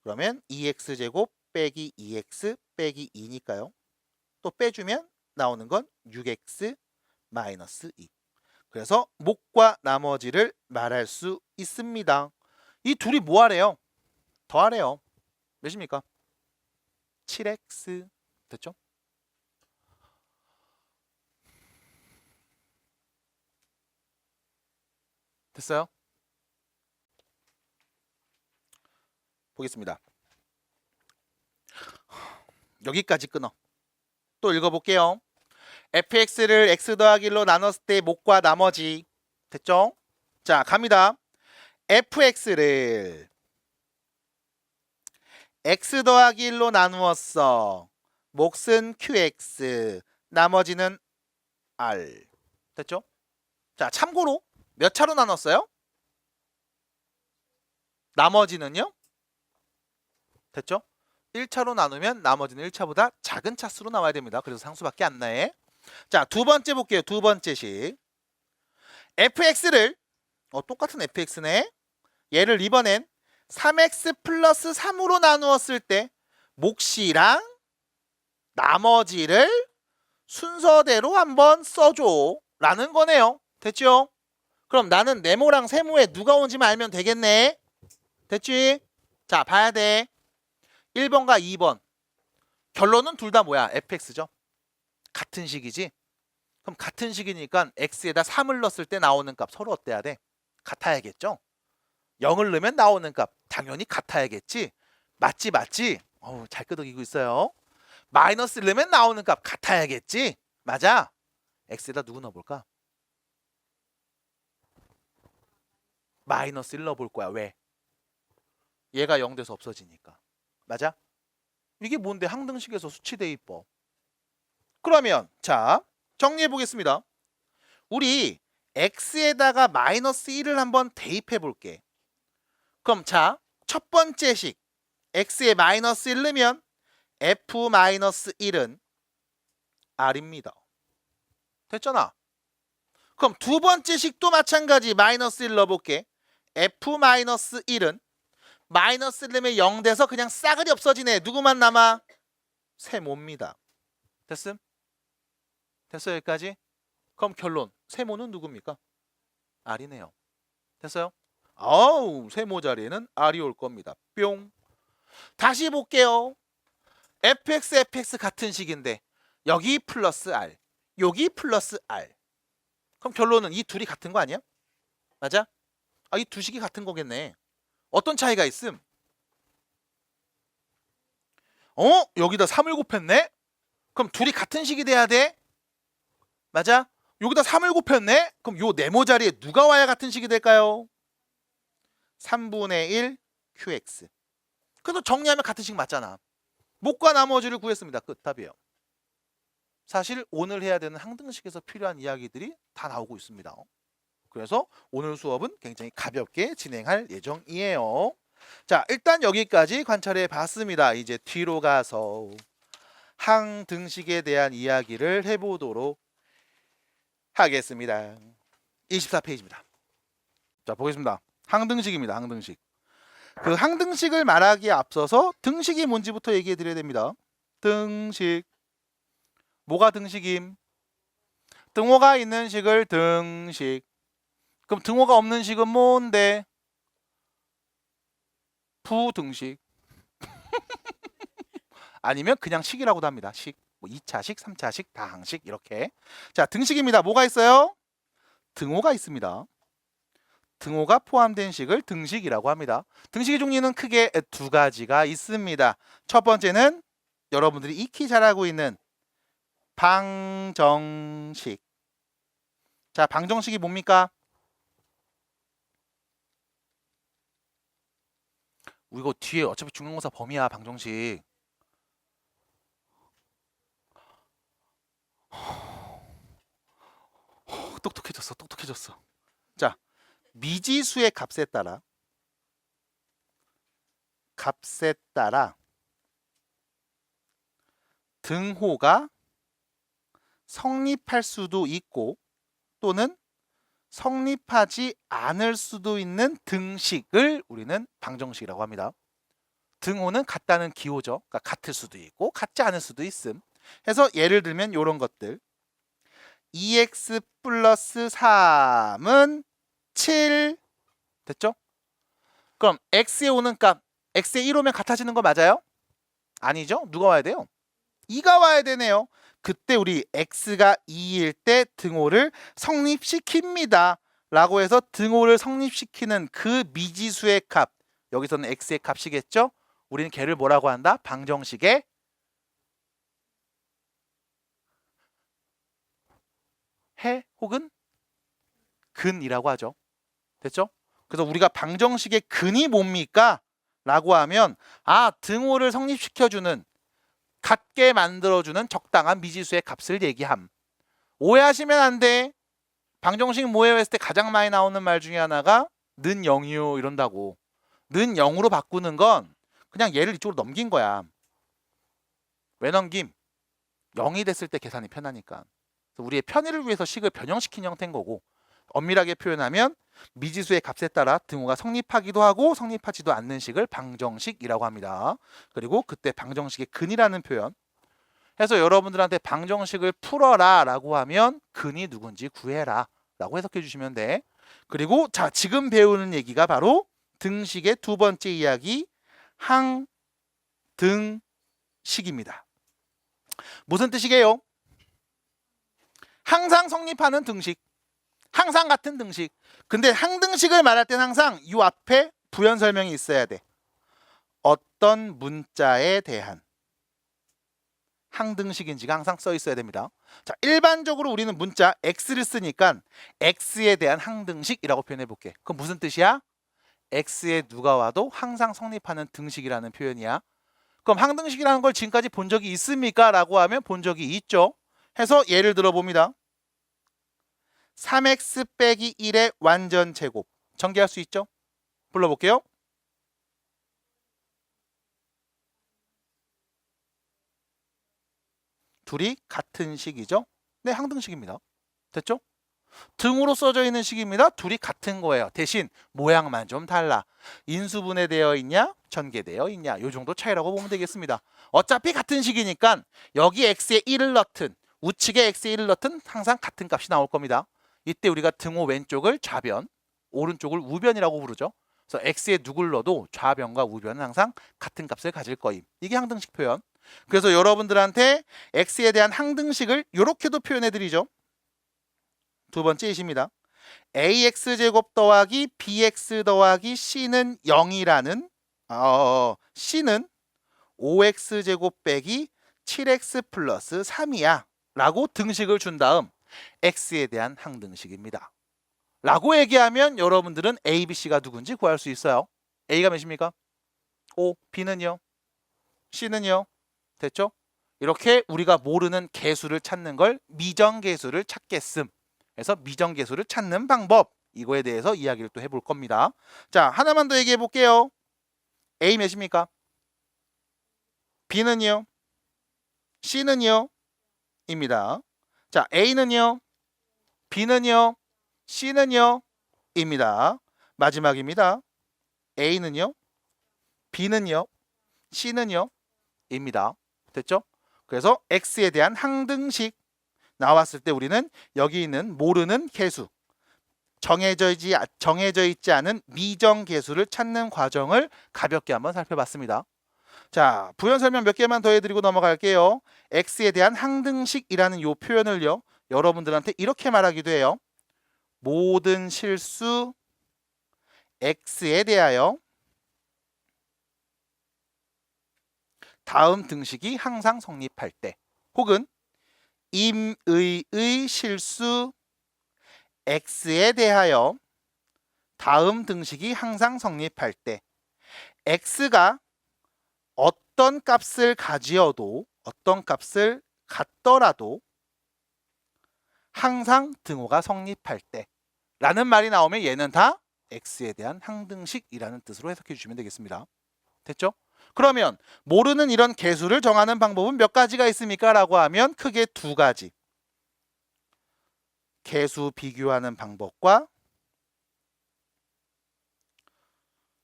그러면 2x제곱 빼기 2x 빼기 2니까요. 또 빼주면 나오는 건 6x 마이너스 2. 그래서 목과 나머지를 말할 수 있습니다. 이 둘이 뭐 하래요? 더하래요. 몇입니까? 7x. 됐죠? 됐어요? 보겠습니다. 여기까지 끊어. 또 읽어볼게요. fx를 x 더하기 1로 나눴을 때 목과 나머지. 됐죠? 자, 갑니다. fx를 x 더하기 1로 나누었어. 몫은 qx, 나머지는 r. 됐죠? 자, 참고로 몇 차로 나눴어요? 나머지는요? 됐죠? 1차로 나누면 나머지는 1차보다 작은 차수로 나와야 됩니다. 그래서 상수밖에 안 나해. 자, 두 번째 볼게요. 두 번째식. fx를 똑같은 fx네. 얘를 이번엔 3x 플러스 3으로 나누었을 때 몫이랑 나머지를 순서대로 한번 써줘 라는 거네요. 됐죠? 그럼 나는 네모랑 세모에 누가 온지만 알면 되겠네. 됐지? 자, 봐야 돼. 1번과 2번. 결론은 둘 다 뭐야? fx죠. 같은 식이지? 그럼 같은 식이니까 x에다 3을 넣었을 때 나오는 값 서로 어때야 돼? 같아야겠죠? 0을 넣으면 나오는 값 당연히 같아야겠지? 맞지 맞지? 어우, 잘 끄덕이고 있어요. 마이너스 넣으면 나오는 값 같아야겠지? 맞아? x에다 누구 넣어볼까? 마이너스 1 넣어볼 거야. 왜? 얘가 0 돼서 없어지니까. 맞아? 이게 뭔데? 항등식에서 수치 대입법. 그러면 자, 정리해 보겠습니다. 우리 x에다가 마이너스 1을 한번 대입해 볼게. 그럼 자, 첫 번째 식 x에 마이너스 1 넣으면 f 마이너스 1은 r입니다. 됐잖아. 그럼 두 번째 식도 마찬가지 마이너스 1 넣어볼게. f 마이너스 1은 마이너스 1 넣으면 0 돼서 그냥 싸그리 없어지네. 누구만 남아? 세모입니다. 됐음? 됐어요 여기까지? 그럼 결론. 세모는 누굽니까? r이네요. 됐어요? 아우 세모 자리에는 r이 올 겁니다. 뿅. 다시 볼게요. fx, fx 같은 식인데 여기 플러스 r, 여기 플러스 r. 그럼 결론은 이 둘이 같은 거 아니야? 맞아? 아, 이 두 식이 같은 거겠네. 어떤 차이가 있음? 여기다 3을 곱했네? 그럼 둘이 같은 식이 돼야 돼? 맞아? 여기다 3을 곱했네? 그럼 요 네모 자리에 누가 와야 같은 식이 될까요? 3분의 1 qx. 그래서 정리하면 같은 식 맞잖아. 목과 나머지를 구했습니다. 끝. 답이에요. 사실 오늘 해야 되는 항등식에서 필요한 이야기들이 다 나오고 있습니다. 그래서 오늘 수업은 굉장히 가볍게 진행할 예정이에요. 자, 일단 여기까지 관찰해 봤습니다. 이제 뒤로 가서 항등식에 대한 이야기를 해보도록 하겠습니다. 24페이지입니다. 자, 보겠습니다. 항등식입니다. 항등식. 그 항등식을 말하기에 앞서서 등식이 뭔지부터 얘기해 드려야 됩니다. 등식. 뭐가 등식임? 등호가 있는 식을 등식. 그럼 등호가 없는 식은 뭔데? 부등식. 아니면 그냥 식이라고도 합니다. 식. 뭐 2차식, 3차식, 다항식 이렇게. 자, 등식입니다. 뭐가 있어요? 등호가 있습니다. 등호가 포함된 식을 등식이라고 합니다. 등식의 종류는 크게 두 가지가 있습니다. 첫 번째는 여러분들이 익히 잘 알고 있는 방정식. 자, 방정식이 뭡니까? 이거 뒤에 어차피 중간고사 범위야. 방정식. 똑똑해졌어. 자, 미지수의 값에 따라 등호가 성립할 수도 있고 또는 성립하지 않을 수도 있는 등식을 우리는 방정식이라고 합니다. 등호는 같다는 기호죠. 그러니까 같을 수도 있고 같지 않을 수도 있음. 해서 예를 들면 이런 것들. 2x 플러스 3은 7 됐죠? 그럼 x에 오는 값 x에 1 오면 같아지는 거 맞아요? 아니죠? 누가 와야 돼요? 2가 와야 되네요. 그때 우리 x가 2일 때 등호를 성립시킵니다. 라고 해서 등호를 성립시키는 그 미지수의 값, 여기서는 x의 값이겠죠? 우리는 걔를 뭐라고 한다? 방정식의 해 혹은 근이라고 하죠. 됐죠? 그래서 우리가 방정식의 근이 뭡니까? 라고 하면 등호를 성립시켜주는 같게 만들어주는 적당한 미지수의 값을 얘기함. 오해하시면 안 돼. 방정식 뭐예요 했을 때 가장 많이 나오는 말 중에 하나가 는 0이요 이런다고. 는 0으로 바꾸는 건 그냥 얘를 이쪽으로 넘긴 거야. 왜 넘김? 0이 됐을 때 계산이 편하니까. 우리의 편의를 위해서 식을 변형시킨 형태인 거고, 엄밀하게 표현하면 미지수의 값에 따라 등호가 성립하기도 하고 성립하지도 않는 식을 방정식이라고 합니다. 그리고 그때 방정식의 근이라는 표현 해서 여러분들한테 방정식을 풀어라 라고 하면 근이 누군지 구해라 라고 해석해 주시면 돼. 그리고 자, 지금 배우는 얘기가 바로 등식의 두 번째 이야기, 항등식입니다. 무슨 뜻이게요? 항상 성립하는 등식, 항상 같은 등식. 근데 항등식을 말할 땐 항상 이 앞에 부연 설명이 있어야 돼. 어떤 문자에 대한 항등식인지가 항상 써 있어야 됩니다. 자, 일반적으로 우리는 문자 x를 쓰니까 x에 대한 항등식이라고 표현해 볼게. 그럼 무슨 뜻이야? x에 누가 와도 항상 성립하는 등식이라는 표현이야. 그럼 항등식이라는 걸 지금까지 본 적이 있습니까? 라고 하면 본 적이 있죠. 해서 예를 들어 봅니다. 3x 빼기 1의 완전 제곱. 전개할 수 있죠? 불러볼게요. 둘이 같은 식이죠? 네, 항등식입니다. 됐죠? 등으로 써져 있는 식입니다. 둘이 같은 거예요. 대신 모양만 좀 달라. 인수분해되어 있냐? 전개되어 있냐? 요 정도 차이라고 보면 되겠습니다. 어차피 같은 식이니까 여기 x에 1을 넣든 우측에 x에 1을 넣든 항상 같은 값이 나올 겁니다. 이때 우리가 등호 왼쪽을 좌변, 오른쪽을 우변이라고 부르죠. 그래서 x에 누굴 넣어도 좌변과 우변은 항상 같은 값을 가질 거임. 이게 항등식 표현. 그래서 여러분들한테 x에 대한 항등식을 이렇게도 표현해드리죠. 두 번째 이십니다. ax제곱 더하기 bx 더하기 c는 0이라는 c는 5x제곱 빼기 7x 플러스 3이야 라고 등식을 준 다음 x에 대한 항등식입니다. 라고 얘기하면 여러분들은 a, b, c가 누군지 구할 수 있어요. a가 몇입니까? 5, b는요? c는요? 됐죠? 이렇게 우리가 모르는 개수를 찾는 걸 미정개수를 찾겠음. 그래서 미정개수를 찾는 방법, 이거에 대해서 이야기를 또 해볼 겁니다. 자, 하나만 더 얘기해 볼게요. A 몇입니까? B는요? C는요? 입니다. 자, A는요? B는요? C는요? 입니다. 마지막입니다. A는요? B는요? C는요? 입니다. 됐죠? 그래서 X에 대한 항등식 나왔을 때 우리는 여기 있는 모르는 개수, 정해져 있지 않은 미정 개수를 찾는 과정을 가볍게 한번 살펴봤습니다. 자, 부연 설명 몇 개만 더 해드리고 넘어갈게요. x에 대한 항등식이라는 이 표현을요, 여러분들한테 이렇게 말하기도 해요. 모든 실수 x에 대하여 다음 등식이 항상 성립할 때, 혹은 임의의 실수 x에 대하여 다음 등식이 항상 성립할 때 x가 어떤 값을 가지어도, 어떤 값을 갖더라도 항상 등호가 성립할 때 라는 말이 나오면 얘는 다 x에 대한 항등식이라는 뜻으로 해석해 주시면 되겠습니다. 됐죠? 그러면 모르는 이런 개수를 정하는 방법은 몇 가지가 있습니까? 라고 하면 크게 두 가지. 개수 비교하는 방법과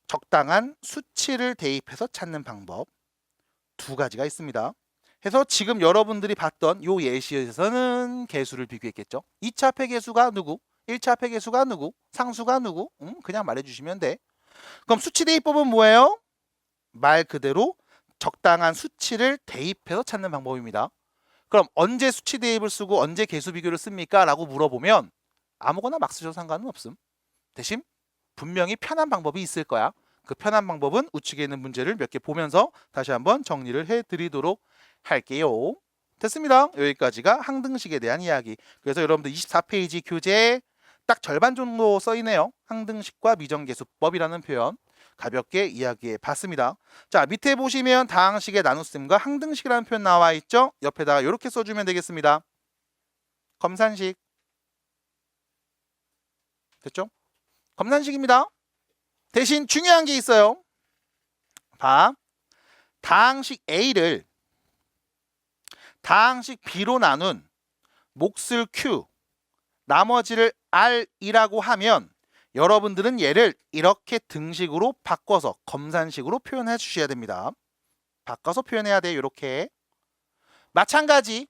적당한 수치를 대입해서 찾는 방법, 두 가지가 있습니다. 그래서 지금 여러분들이 봤던 요 예시에서는 개수를 비교했겠죠. 2차 폐개수가 누구? 1차 폐개수가 누구? 상수가 누구? 그냥 말해주시면 돼. 그럼 수치 대입법은 뭐예요? 말 그대로 적당한 수치를 대입해서 찾는 방법입니다. 그럼 언제 수치 대입을 쓰고 언제 개수 비교를 씁니까? 라고 물어보면 아무거나 막 쓰셔도 상관은 없음. 대신 분명히 편한 방법이 있을 거야. 그 편한 방법은 우측에 있는 문제를 몇 개 보면서 다시 한번 정리를 해드리도록 할게요. 됐습니다. 여기까지가 항등식에 대한 이야기. 그래서 여러분들 24페이지 교재에 딱 절반 정도 써있네요. 항등식과 미정계수법이라는 표현 가볍게 이야기해 봤습니다. 자, 밑에 보시면 다항식의 나눗셈과 항등식이라는 표현 나와 있죠. 옆에다가 이렇게 써주면 되겠습니다. 검산식. 됐죠? 검산식입니다. 대신 중요한 게 있어요. 봐. 다항식 A를 다항식 B로 나눈 몫을 Q, 나머지를 R이라고 하면 여러분들은 얘를 이렇게 등식으로 바꿔서 검산식으로 표현해 주셔야 됩니다. 바꿔서 표현해야 돼요. 이렇게. 마찬가지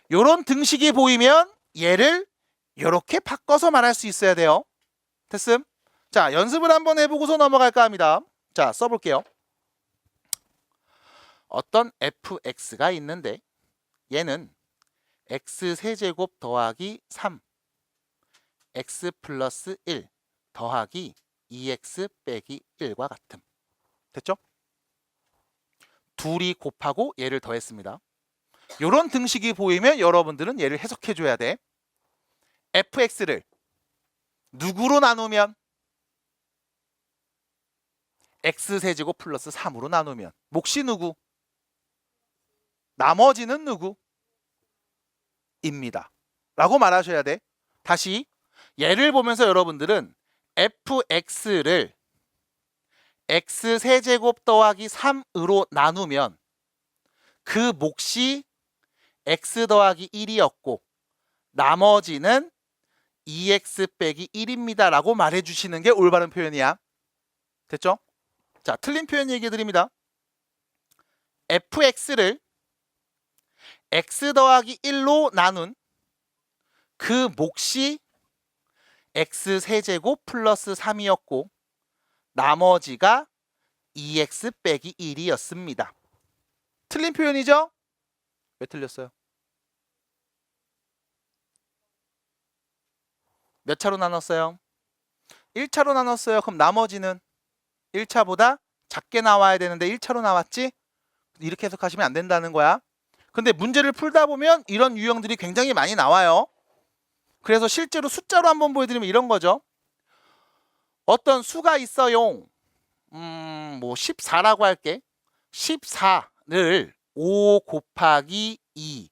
이런 등식이 보이면 얘를 이렇게 바꿔서 말할 수 있어야 돼요. 됐음? 자, 연습을 한번 해보고서 넘어갈까 합니다. 자, 써볼게요. 어떤 fx가 있는데 얘는 x세제곱 더하기 3 x 플러스 1 더하기 2x 빼기 1과 같음. 됐죠? 둘이 곱하고 얘를 더했습니다. 이런 등식이 보이면 여러분들은 얘를 해석해 줘야 돼. fx를 누구로 나누면? x세제곱 플러스 3으로 나누면 몫이 누구? 나머지는 누구? 입니다. 라고 말하셔야 돼. 다시 얘를 보면서 여러분들은 fx를 x세제곱 더하기 3으로 나누면 그 몫이 x 더하기 1이었고 나머지는 2x 빼기 1입니다 라고 말해주시는 게 올바른 표현이야. 됐죠? 자, 틀린 표현 얘기해 드립니다. fx를 x 더하기 1로 나눈 그 몫이 x세제곱 플러스 3이었고 나머지가 2x 빼기 1이었습니다. 틀린 표현이죠? 왜 틀렸어요? 몇 차로 나눴어요? 1차로 나눴어요. 그럼 나머지는 1차보다 작게 나와야 되는데 1차로 나왔지? 이렇게 해석하시면 안 된다는 거야. 근데 문제를 풀다 보면 이런 유형들이 굉장히 많이 나와요. 그래서 실제로 숫자로 한번 보여드리면 이런 거죠. 어떤 수가 있어요. 뭐 14라고 할게. 14를 5 곱하기 2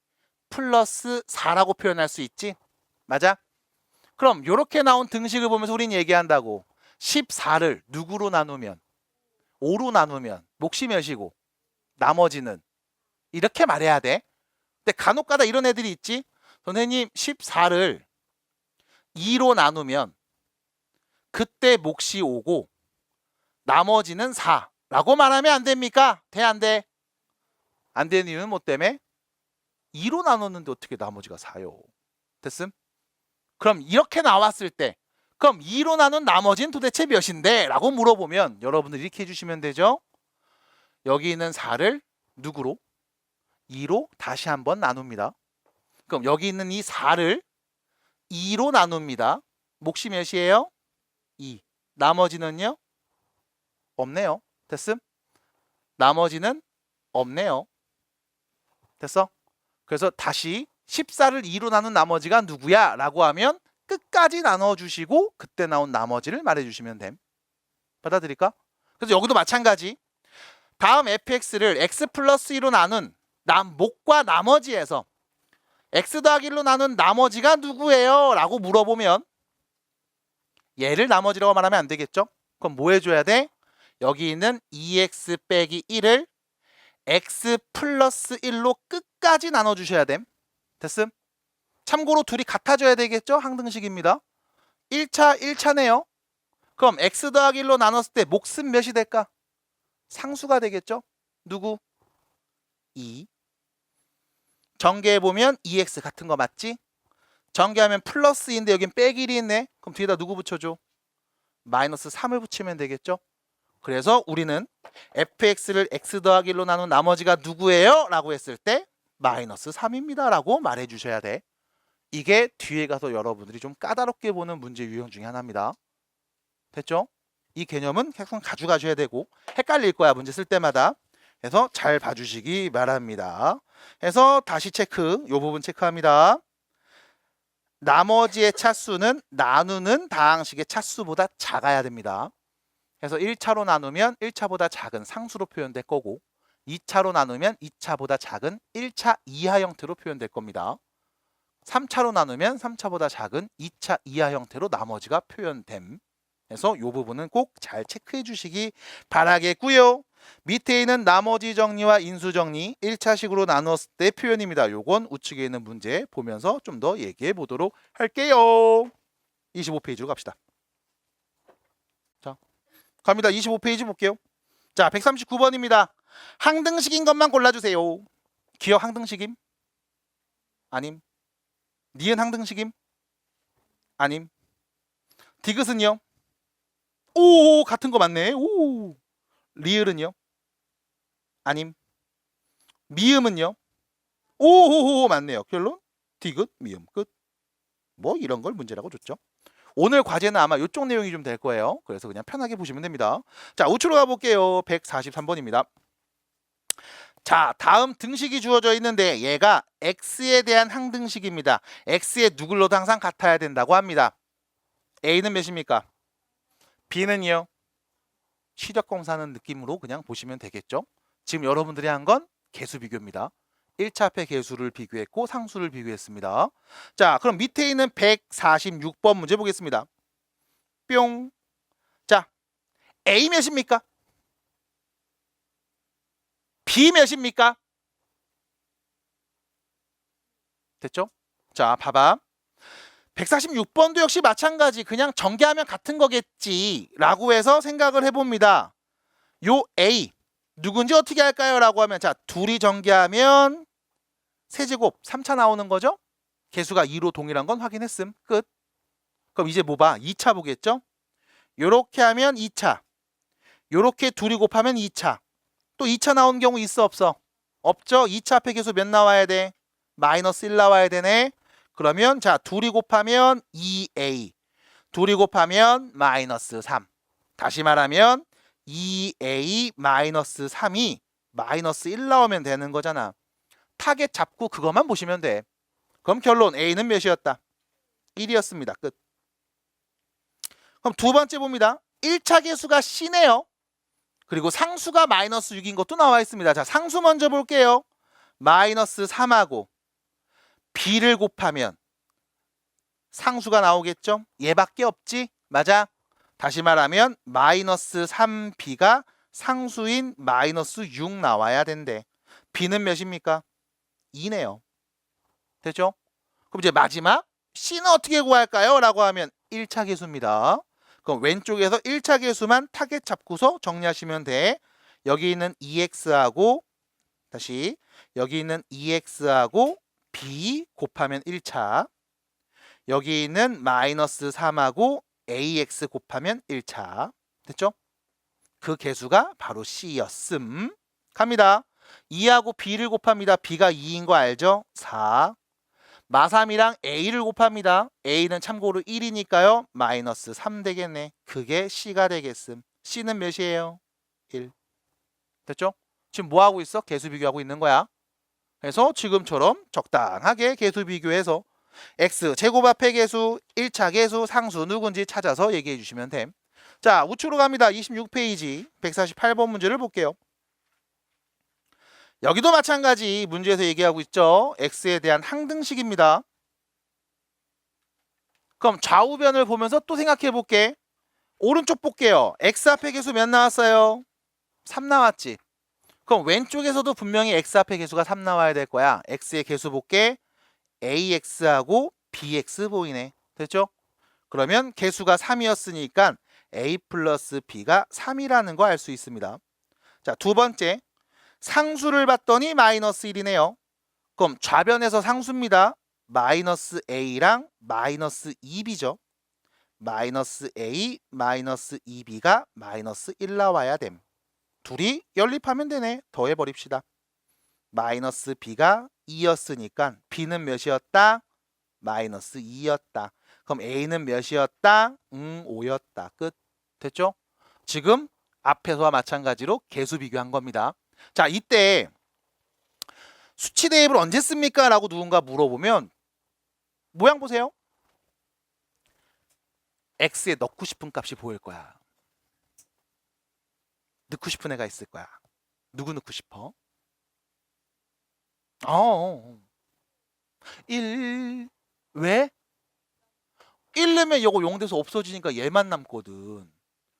플러스 4라고 표현할 수 있지? 맞아? 그럼 이렇게 나온 등식을 보면서 우린 얘기한다고. 14를 누구로 나누면? 5로 나누면 몫이 몇이고 나머지는 이렇게 말해야 돼. 근데 간혹가다 이런 애들이 있지. 선생님 14를 2로 나누면 그때 몫이 5고 나머지는 4라고 말하면 안 됩니까? 돼, 안 돼? 안 되는 이유는 뭐 때문에? 2로 나눴는데 어떻게 나머지가 4요? 됐음? 그럼 이렇게 나왔을 때 그럼 2로 나눈 나머지는 도대체 몇인데? 라고 물어보면 여러분들 이렇게 해주시면 되죠. 여기 있는 4를 누구로? 2로 다시 한번 나눕니다. 그럼 여기 있는 이 4를 2로 나눕니다. 몫이 몇이에요? 2. 나머지는요? 없네요. 됐음? 나머지는 없네요. 됐어? 그래서 다시 14를 2로 나눈 나머지가 누구야? 라고 하면 끝까지 나눠주시고 그때 나온 나머지를 말해주시면 됨. 받아들일까? 그래서 여기도 마찬가지. 다음 fx를 x 플러스 2로 나눈 몫과 나머지에서 x 더하기 1로 나눈 나머지가 누구예요? 라고 물어보면 얘를 나머지라고 말하면 안 되겠죠? 그럼 뭐 해줘야 돼? 여기 있는 2x 빼기 1을 x 플러스 1로 끝까지 나눠주셔야 됨. 됐음? 참고로 둘이 같아져야 되겠죠? 항등식입니다. 1차 1차네요. 그럼 x 더하기 1로 나눴을 때 몫은 몇이 될까? 상수가 되겠죠? 누구? 2. 전개해보면 2x 같은 거 맞지? 전개하면 플러스 2인데 여긴 빼기 1이 있네. 그럼 뒤에다 누구 붙여줘? 마이너스 3을 붙이면 되겠죠? 그래서 우리는 fx를 x 더하기 1로 나눈 나머지가 누구예요? 라고 했을 때 마이너스 3입니다 라고 말해 주셔야 돼. 이게 뒤에 가서 여러분들이 좀 까다롭게 보는 문제 유형 중에 하나입니다. 됐죠? 이 개념은 항상 가져가셔야 되고 헷갈릴 거야 문제 쓸 때마다. 그래서 잘 봐주시기 바랍니다. 그래서 다시 체크, 이 부분 체크합니다. 나머지의 차수는 나누는 다항식의 차수보다 작아야 됩니다. 그래서 1차로 나누면 1차보다 작은 상수로 표현될 거고 2차로 나누면 2차보다 작은 1차 이하 형태로 표현될 겁니다. 3차로 나누면 3차보다 작은 2차 이하 형태로 나머지가 표현됨. 그래서 이 부분은 꼭 잘 체크해 주시기 바라겠고요. 밑에 있는 나머지 정리와 인수 정리 1차식으로 나눴을 때 표현입니다. 요건 우측에 있는 문제 보면서 좀 더 얘기해 보도록 할게요. 25페이지로 갑시다. 자, 갑니다. 25페이지 볼게요. 자, 139번입니다. 항등식인 것만 골라주세요. 기억 항등식임? 아님. 니은 항등식임? 아님. 디귿은요? 오, 같은 거 맞네. 오. 리을은요? 아님. 미음은요? 오호호 맞네요. 결론 디귿, 미음 끝. 뭐 이런 걸 문제라고 줬죠. 오늘 과제는 아마 이쪽 내용이 좀 될 거예요. 그래서 그냥 편하게 보시면 됩니다. 자, 우측으로 가볼게요. 143번입니다. 자, 다음 등식이 주어져 있는데 얘가 x에 대한 항등식입니다. x의 누굴 넣어도 항상 같아야 된다고 합니다. a는 몇입니까? b는요? 시력검사하는 느낌으로 그냥 보시면 되겠죠. 지금 여러분들이 한 건 개수 비교입니다. 1차 합의 개수를 비교했고 상수를 비교했습니다. 자, 그럼 밑에 있는 146번 문제 보겠습니다. 뿅. 자, A 몇입니까? B 몇입니까? 됐죠? 자, 봐봐. 146번도 역시 마찬가지. 그냥 전개하면 같은 거겠지 라고 해서 생각을 해봅니다. 요 A 누군지 어떻게 할까요? 라고 하면 자, 둘이 전개하면 세제곱 3차 나오는 거죠? 개수가 2로 동일한 건 확인했음. 끝. 그럼 이제 뭐 봐? 2차 보겠죠? 요렇게 하면 2차. 요렇게 둘이 곱하면 2차. 또 2차 나온 경우 있어 없어? 없죠? 2차 합의 개수 몇 나와야 돼? 마이너스 1 나와야 되네. 그러면 자, 둘이 곱하면 2a. 둘이 곱하면 마이너스 3. 다시 말하면 2a 마이너스 3이 마이너스 1 나오면 되는 거잖아. 타겟 잡고 그것만 보시면 돼. 그럼 결론 a는 몇이었다? 1이었습니다. 끝. 그럼 두 번째 봅니다. 1차 개수가 c네요. 그리고 상수가 마이너스 6인 것도 나와 있습니다. 자, 상수 먼저 볼게요. 마이너스 3하고 b를 곱하면 상수가 나오겠죠? 얘밖에 없지? 맞아? 다시 말하면 마이너스 3b가 상수인 마이너스 6 나와야 된대. b는 몇입니까? 2네요. 됐죠? 그럼 이제 마지막 c는 어떻게 구할까요? 라고 하면 1차 개수입니다. 그럼 왼쪽에서 1차 개수만 타겟 잡고서 정리하시면 돼. 여기 있는 2x하고 다시 여기 있는 2x하고 b 곱하면 1차. 여기 있는 마이너스 3하고 ax 곱하면 1차. 됐죠? 그 개수가 바로 c였음. 갑니다. 2하고 b를 곱합니다. b가 2인 거 알죠? 4. 마3이랑 a를 곱합니다. a는 참고로 1이니까요. 마이너스 3 되겠네. 그게 c가 되겠음. c는 몇이에요? 1. 됐죠? 지금 뭐 하고 있어? 개수 비교하고 있는 거야. 그래서 지금처럼 적당하게 개수 비교해서 x 제곱 합의 개수, 1차 개수, 상수 누군지 찾아서 얘기해 주시면 됨. 자, 우측으로 갑니다. 26페이지 148번 문제를 볼게요. 여기도 마찬가지 문제에서 얘기하고 있죠. x에 대한 항등식입니다. 그럼 좌우변을 보면서 또 생각해 볼게. 오른쪽 볼게요. x 합의 개수 몇 나왔어요? 3 나왔지. 그럼 왼쪽에서도 분명히 x 합의 개수가 3 나와야 될 거야. x의 개수 볼게. ax하고 bx 보이네. 됐죠? 그러면 개수가 3이었으니까 a 플러스 b가 3이라는 거 알 수 있습니다. 자, 두 번째. 상수를 봤더니 마이너스 1이네요. 그럼 좌변에서 상수입니다. 마이너스 a랑 마이너스 2b죠. 마이너스 a, 마이너스 2b가 마이너스 1 나와야 됨. 둘이 연립하면 되네. 더해버립시다. 마이너스 b가 2였으니까 b는 몇이었다? 마이너스 2였다. 그럼 a는 몇이었다? 5였다. 끝. 됐죠? 지금 앞에서와 마찬가지로 개수 비교한 겁니다. 자, 이때 수치 대입을 언제 씁니까? 라고 누군가 물어보면 모양 보세요. x에 넣고 싶은 값이 보일 거야. 넣고 싶은 애가 있을 거야. 누구 넣고 싶어? 1. 왜? 1 넣으면 이거 0 돼서 없어지니까 얘만 남거든.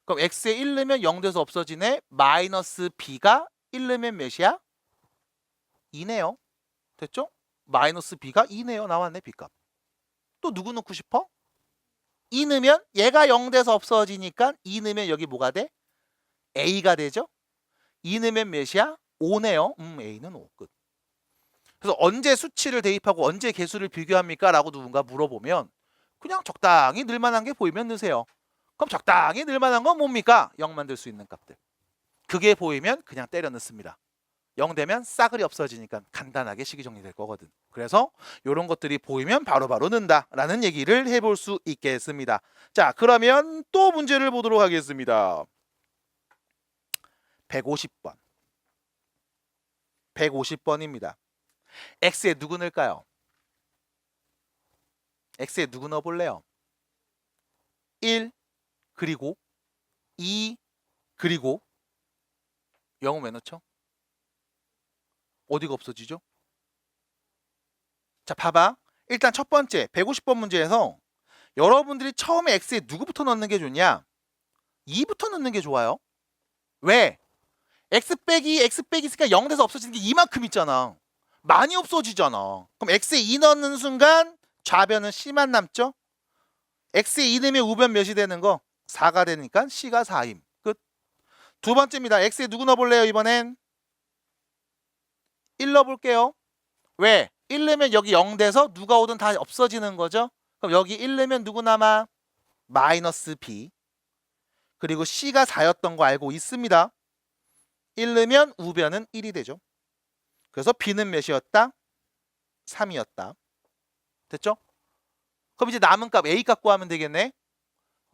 그럼 x에 1 넣으면 0 돼서 없어지네. 마이너스 b가 1 넣으면 몇이야? 2네요. 됐죠? 마이너스 b가 2네요. 나왔네, b값. 또 누구 넣고 싶어? 2 넣으면 얘가 0 돼서 없어지니까 2 넣으면 여기 뭐가 돼? a가 되죠? 2 넣으면 몇이야? 5네요. a는 5. 끝. 그래서 언제 수치를 대입하고 언제 개수를 비교합니까? 라고 누군가 물어보면 그냥 적당히 늘만한 게 보이면 넣으세요. 그럼 적당히 늘만한 건 뭡니까? 0 만들 수 있는 값들. 그게 보이면 그냥 때려 넣습니다. 0 되면 싸그리 없어지니까 간단하게 식이 정리될 거거든. 그래서 이런 것들이 보이면 바로바로 넣는다라는 얘기를 해볼 수 있겠습니다. 자, 그러면 또 문제를 보도록 하겠습니다. 150번. 150번입니다. x에 누구 넣을까요? x에 누구 넣어볼래요? 1 그리고 2 그리고 0은 왜 넣죠? 어디가 없어지죠? 자, 봐봐. 일단 첫 번째 150번 문제에서 여러분들이 처음에 x에 누구부터 넣는 게 좋냐? 2부터 넣는 게 좋아요. 왜? x 빼기 있으니까 0 돼서 없어지는 게 이만큼 있잖아. 많이 없어지잖아. 그럼 x에 2 넣는 순간 좌변은 c만 남죠? x에 2 넣으면 우변 몇이 되는 거? 4가 되니까 c가 4임. 끝. 두 번째입니다. x에 누구 넣어볼래요? 이번엔 1 넣어볼게요. 왜? 1 넣으면 여기 0 돼서 누가 오든 다 없어지는 거죠. 그럼 여기 1 넣으면 누구 남아? 마이너스 b. 그리고 c가 4였던 거 알고 있습니다. 1 넣으면 우변은 1이 되죠. 그래서 b는 몇이었다? 3이었다. 됐죠? 그럼 이제 남은 값 a 값 구하면 되겠네.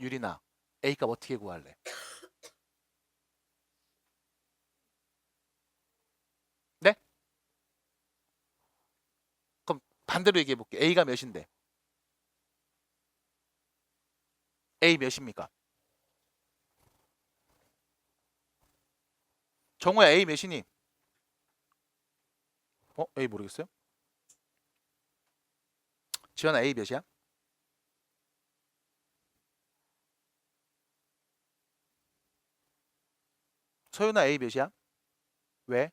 유리나 a 값 어떻게 구할래? 네? 그럼 반대로 얘기해 볼게. a가 몇인데? a 몇입니까? 정우야 a 몇이니? a 모르겠어요? 지연아 a 몇이야? 서윤아 a 몇이야? 왜?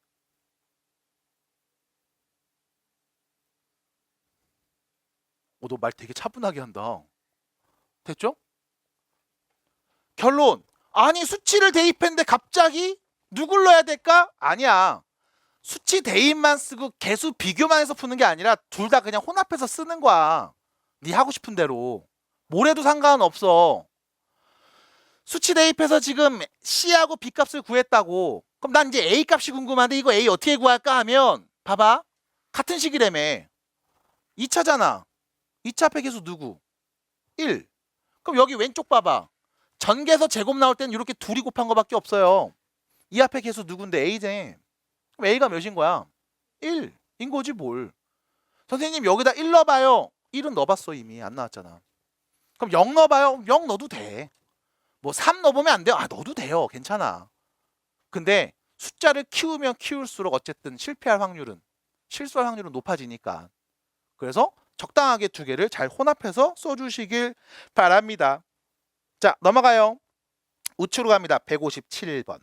너 말 되게 차분하게 한다. 됐죠? 결론. 아니 수치를 대입했는데 갑자기 누굴 넣어야 될까? 아니야. 수치 대입만 쓰고 개수 비교만 해서 푸는 게 아니라 둘 다 그냥 혼합해서 쓰는 거야. 네 하고 싶은 대로. 뭘 해도 상관없어. 수치 대입해서 지금 C하고 B 값을 구했다고. 그럼 난 이제 A 값이 궁금한데 이거 A 어떻게 구할까 하면 봐봐. 같은 식이라며. 2차잖아. 2차 앞에 계수 누구? 1. 그럼 여기 왼쪽 봐봐. 전개에서 제곱 나올 때는 이렇게 둘이 곱한 거밖에 없어요. 이 앞에 계수 누군데? A제. 그럼 A가 몇인 거야? 1인 거지 뭘. 선생님 여기다 1 넣어봐요. 1은 넣어봤어 이미. 안 나왔잖아. 그럼 0 넣어봐요. 0 넣어도 돼. 뭐 3 넣어보면 안 돼요? 넣어도 돼요. 괜찮아. 근데 숫자를 키우면 키울수록 어쨌든 실패할 확률은, 실수할 확률은 높아지니까. 그래서 적당하게 두 개를 잘 혼합해서 써주시길 바랍니다. 자, 넘어가요. 우측으로 갑니다. 157번.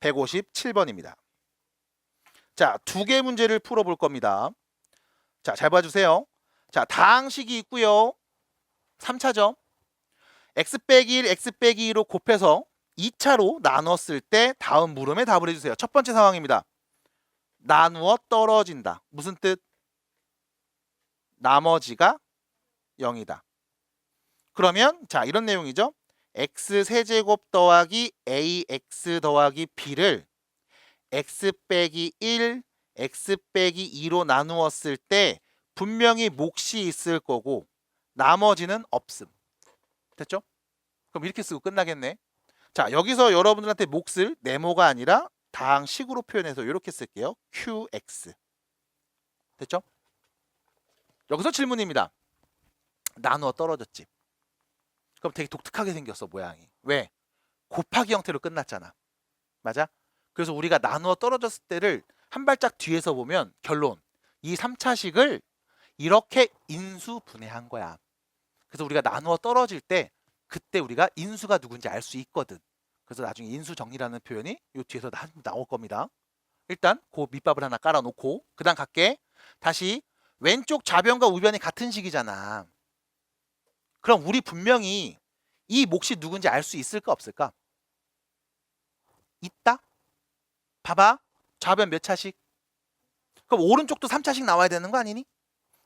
157번입니다. 자, 두 개 문제를 풀어볼 겁니다. 자, 잘 봐주세요. 자, 다항식이 있고요. 3차죠. x 빼기 1, x 빼기 2로 곱해서 2차로 나눴을 때 다음 물음에 답을 해주세요. 첫 번째 상황입니다. 나누어 떨어진다. 무슨 뜻? 나머지가 0이다. 그러면 자 이런 내용이죠. x 세제곱 더하기 ax 더하기 b를 x 빼기 1, x 빼기 2로 나누었을 때 분명히 몫이 있을 거고 나머지는 없음. 됐죠? 그럼 이렇게 쓰고 끝나겠네. 자, 여기서 여러분들한테 몫을 네모가 아니라 다항식으로 표현해서 이렇게 쓸게요. qx. 됐죠? 여기서 질문입니다. 나누어 떨어졌지. 그럼 되게 독특하게 생겼어, 모양이. 왜? 곱하기 형태로 끝났잖아. 맞아? 그래서 우리가 나누어 떨어졌을 때를 한 발짝 뒤에서 보면 결론. 이 3차식을 이렇게 인수분해한 거야. 그래서 우리가 나누어 떨어질 때 그때 우리가 인수가 누군지 알 수 있거든. 그래서 나중에 인수정리라는 표현이 이 뒤에서 나올 겁니다. 일단 그 밑밥을 하나 깔아놓고 그 다음 갈게. 다시 왼쪽 좌변과 우변이 같은 식이잖아. 그럼 우리 분명히 이 몫이 누군지 알 수 있을까 없을까? 있다? 봐봐. 좌변 몇 차식? 그럼 오른쪽도 3차식 나와야 되는 거 아니니?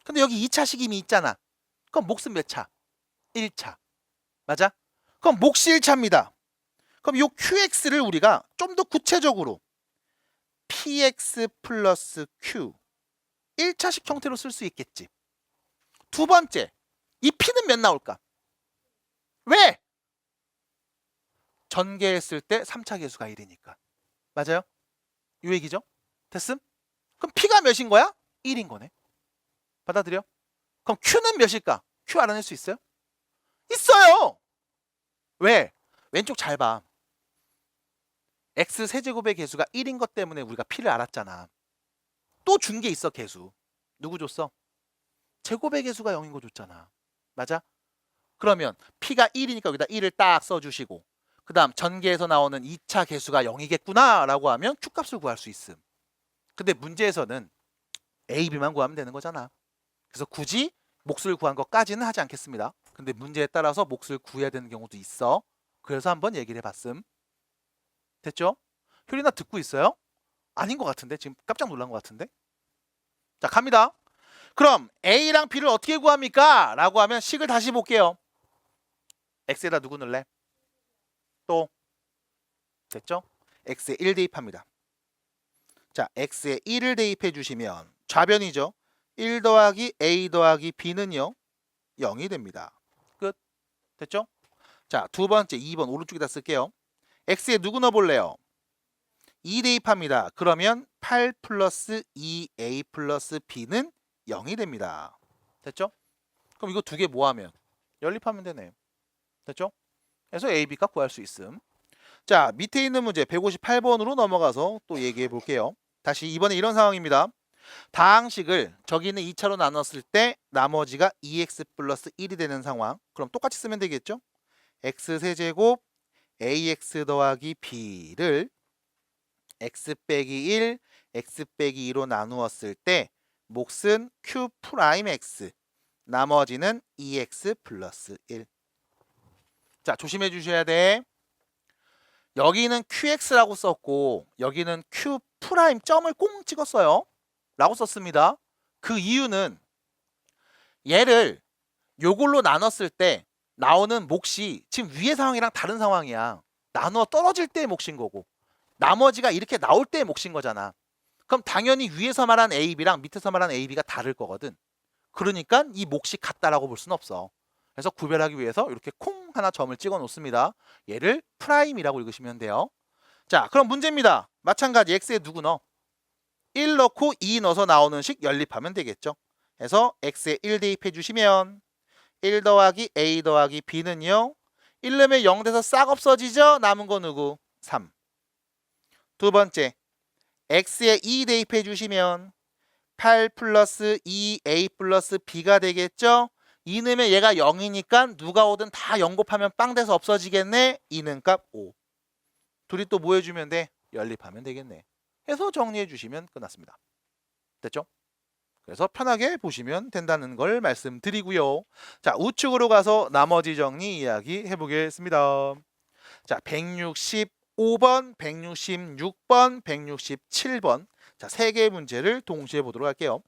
근데 여기 2차식 이미 있잖아. 그럼 몫은 몇 차? 1차. 맞아? 그럼 몫이 1차입니다. 그럼 이 qx를 우리가 좀 더 구체적으로 px 플러스 q 1차식 형태로 쓸 수 있겠지. 두 번째, 이 p는 몇 나올까? 왜? 전개했을 때 3차 계수가 1이니까. 맞아요? 이 얘기죠? 됐음? 그럼 p가 몇인 거야? 1인 거네. 받아들여? 그럼 q는 몇일까? q 알아낼 수 있어요? 있어요! 왜? 왼쪽 잘 봐. x 세제곱의 개수가 1인 것 때문에 우리가 p를 알았잖아. 또 준 게 있어, 개수. 누구 줬어? 제곱의 개수가 0인 거 줬잖아. 맞아? 그러면 P가 1이니까 여기다 1을 딱 써주시고 그 다음 전개에서 나오는 2차 개수가 0이겠구나 라고 하면 Q값을 구할 수 있음. 근데 문제에서는 A, B만 구하면 되는 거잖아. 그래서 굳이 몫을 구한 것까지는 하지 않겠습니다. 근데 문제에 따라서 몫을 구해야 되는 경우도 있어. 그래서 한번 얘기를 해봤음. 됐죠? 효리나 듣고 있어요? 아닌 것 같은데? 지금 깜짝 놀란 것 같은데? 자, 갑니다. 그럼 A랑 B를 어떻게 구합니까? 라고 하면 식을 다시 볼게요. X에다 누구 넣을래? 또 됐죠? X에 1 대입합니다. 자, X에 1을 대입해 주시면 좌변이죠. 1 더하기 A 더하기 B는요 0이 됩니다. 끝. 됐죠? 자, 두 번째 2번 오른쪽에다 쓸게요. X에 누구 넣어볼래요? 2 대입합니다. 그러면 8 플러스 2A 플러스 B는 0이 됩니다. 됐죠? 그럼 이거 두 개 뭐하면? 연립하면 되네. 됐죠? 그래서 A, B 값 구할 수 있음. 자, 밑에 있는 문제 158번으로 넘어가서 또 얘기해 볼게요. 다시 이번에 이런 상황입니다. 다항식을 저기 있는 2차로 나눴을 때 나머지가 2x 플러스 1이 되는 상황. 그럼 똑같이 쓰면 되겠죠? x 세제곱 ax 더하기 b를 x 빼기 1, x 빼기 2로 나누었을 때 몫은 q 프라임 x, 나머지는 2x 플러스 1. 자, 조심해 주셔야 돼. 여기는 qx라고 썼고 여기는 q 프라임 점을 꽁 찍었어요. 라고 썼습니다. 그 이유는 얘를 요걸로 나눴을 때 나오는 몫이 지금 위의 상황이랑 다른 상황이야. 나누어 떨어질 때의 몫인 거고 나머지가 이렇게 나올 때의 몫인 거잖아. 그럼 당연히 위에서 말한 AB랑 밑에서 말한 AB가 다를 거거든. 그러니까 이 몫이 같다라고 볼 수는 없어. 그래서 구별하기 위해서 이렇게 콩 하나 점을 찍어 놓습니다. 얘를 프라임이라고 읽으시면 돼요. 자, 그럼 문제입니다. 마찬가지 x에 누구 넣어? 1 넣고 2 넣어서 나오는 식 연립하면 되겠죠. 그래서 x에 1 대입해 주시면 1 더하기 a 더하기 b는요 1 넣으면 0 돼서 싹 없어지죠. 남은 거 누구? 3. 두 번째 x에 2 대입해 주시면 8 플러스 2a 플러스 b가 되겠죠. 2 넣으면 얘가 0이니까 누가 오든 다 0 곱하면 빵 돼서 없어지겠네. 2는 값 5. 둘이 또 뭐 해주면 돼? 연립하면 되겠네. 해서 정리해 주시면 끝났습니다. 됐죠? 그래서 편하게 보시면 된다는 걸 말씀드리고요. 자, 우측으로 가서 나머지 정리 이야기 해보겠습니다. 자, 165번, 166번, 167번. 자, 3개의 문제를 동시에 보도록 할게요.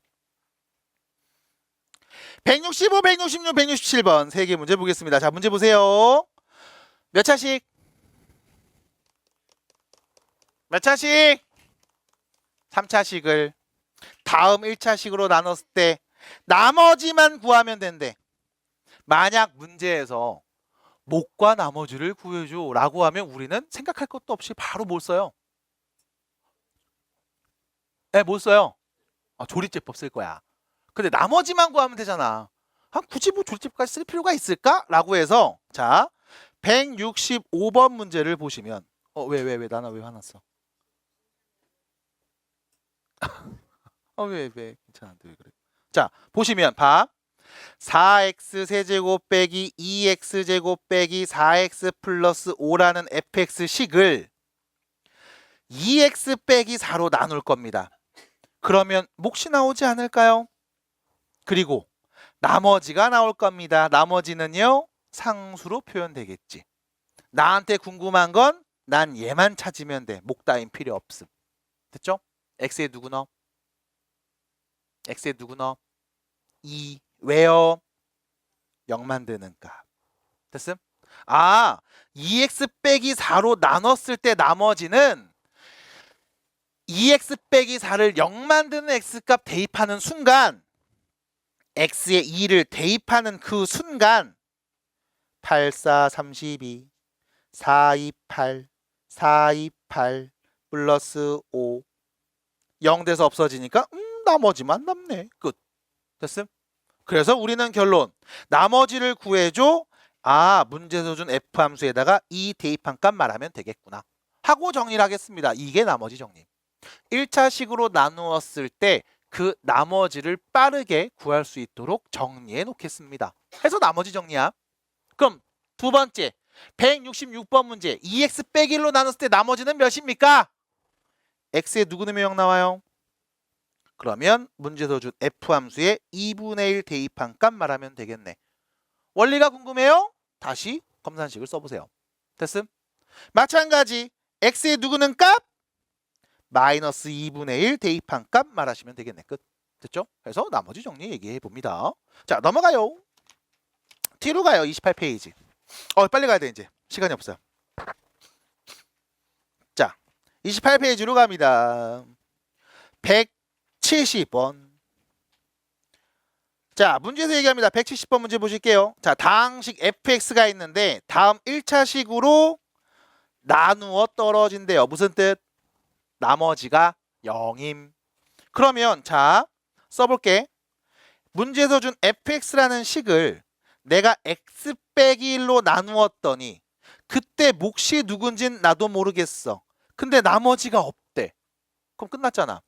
165, 166, 167번 3개 문제 보겠습니다. 자, 문제 보세요. 몇 차씩? 몇 차씩? 3차식을 다음 1차식으로 나눴을 때 나머지만 구하면 된대. 만약 문제에서 몫과 나머지를 구해줘 라고 하면 우리는 생각할 것도 없이 바로 뭘 써요? 네, 뭘 써요? 조리제법 쓸 거야. 근데 나머지만 구하면 되잖아. 굳이 뭐 조리제법까지 쓸 필요가 있을까? 라고 해서 자 165번 문제를 보시면 왜 나나 왜 화났어? 왜 괜찮은데 왜 그래? 자, 보시면 봐. 4x 세제곱 빼기 2x 제곱 빼기 4x 플러스 5라는 fx식을 2x 빼기 4로 나눌 겁니다. 그러면 몫이 나오지 않을까요? 그리고 나머지가 나올 겁니다. 나머지는요 상수로 표현되겠지. 나한테 궁금한 건 난 얘만 찾으면 돼. 목 따윈 필요 없음. 됐죠? x에 누구 넣어? x에 누구 넣어? 2. 왜요? 0 만드는 값. 됐음? 2x 빼기 4로 나눴을 때 나머지는 2x 빼기 4를 0 만드는 x값 대입하는 순간 x에 2를 대입하는 그 순간 8, 4, 32, 4, 2, 8, 4, 2, 8 플러스 5 0 돼서 없어지니까 나머지만 남네. 끝. 됐음? 그래서 우리는 결론 나머지를 구해줘. 문제에서 준 f함수에다가 이 대입한 값 말하면 되겠구나 하고 정리를 하겠습니다. 이게 나머지 정리. 1차식으로 나누었을 때 그 나머지를 빠르게 구할 수 있도록 정리해 놓겠습니다. 해서 나머지 정리야. 그럼 두 번째 166번 문제 2x 빼기 1로 나눴을 때 나머지는 몇입니까? x에 누구 넣으면 0 나와요? 그러면 문제에서 준 f함수에 2분의 1 대입한 값 말하면 되겠네. 원리가 궁금해요? 다시 검산식을 써보세요. 됐음? 마찬가지 x에 누구 넣은 값? 마이너스 2분의 1 대입한 값 말하시면 되겠네. 끝. 됐죠? 그래서 나머지 정리 얘기해 봅니다. 자, 넘어가요. 뒤로 가요. 28페이지. 빨리 가야 돼 이제. 시간이 없어요. 자, 28페이지로 갑니다. 170번. 자, 문제에서 얘기합니다. 170번 문제 보실게요. 자, 다항식 fx가 있는데 다음 1차식으로 나누어 떨어진대요. 무슨 뜻? 나머지가 0임. 그러면 자, 써볼게. 문제에서 준 fx라는 식을 내가 x 빼기 1로 나누었더니 그때 몫이 누군진 나도 모르겠어. 근데 나머지가 없대. 그럼 끝났잖아.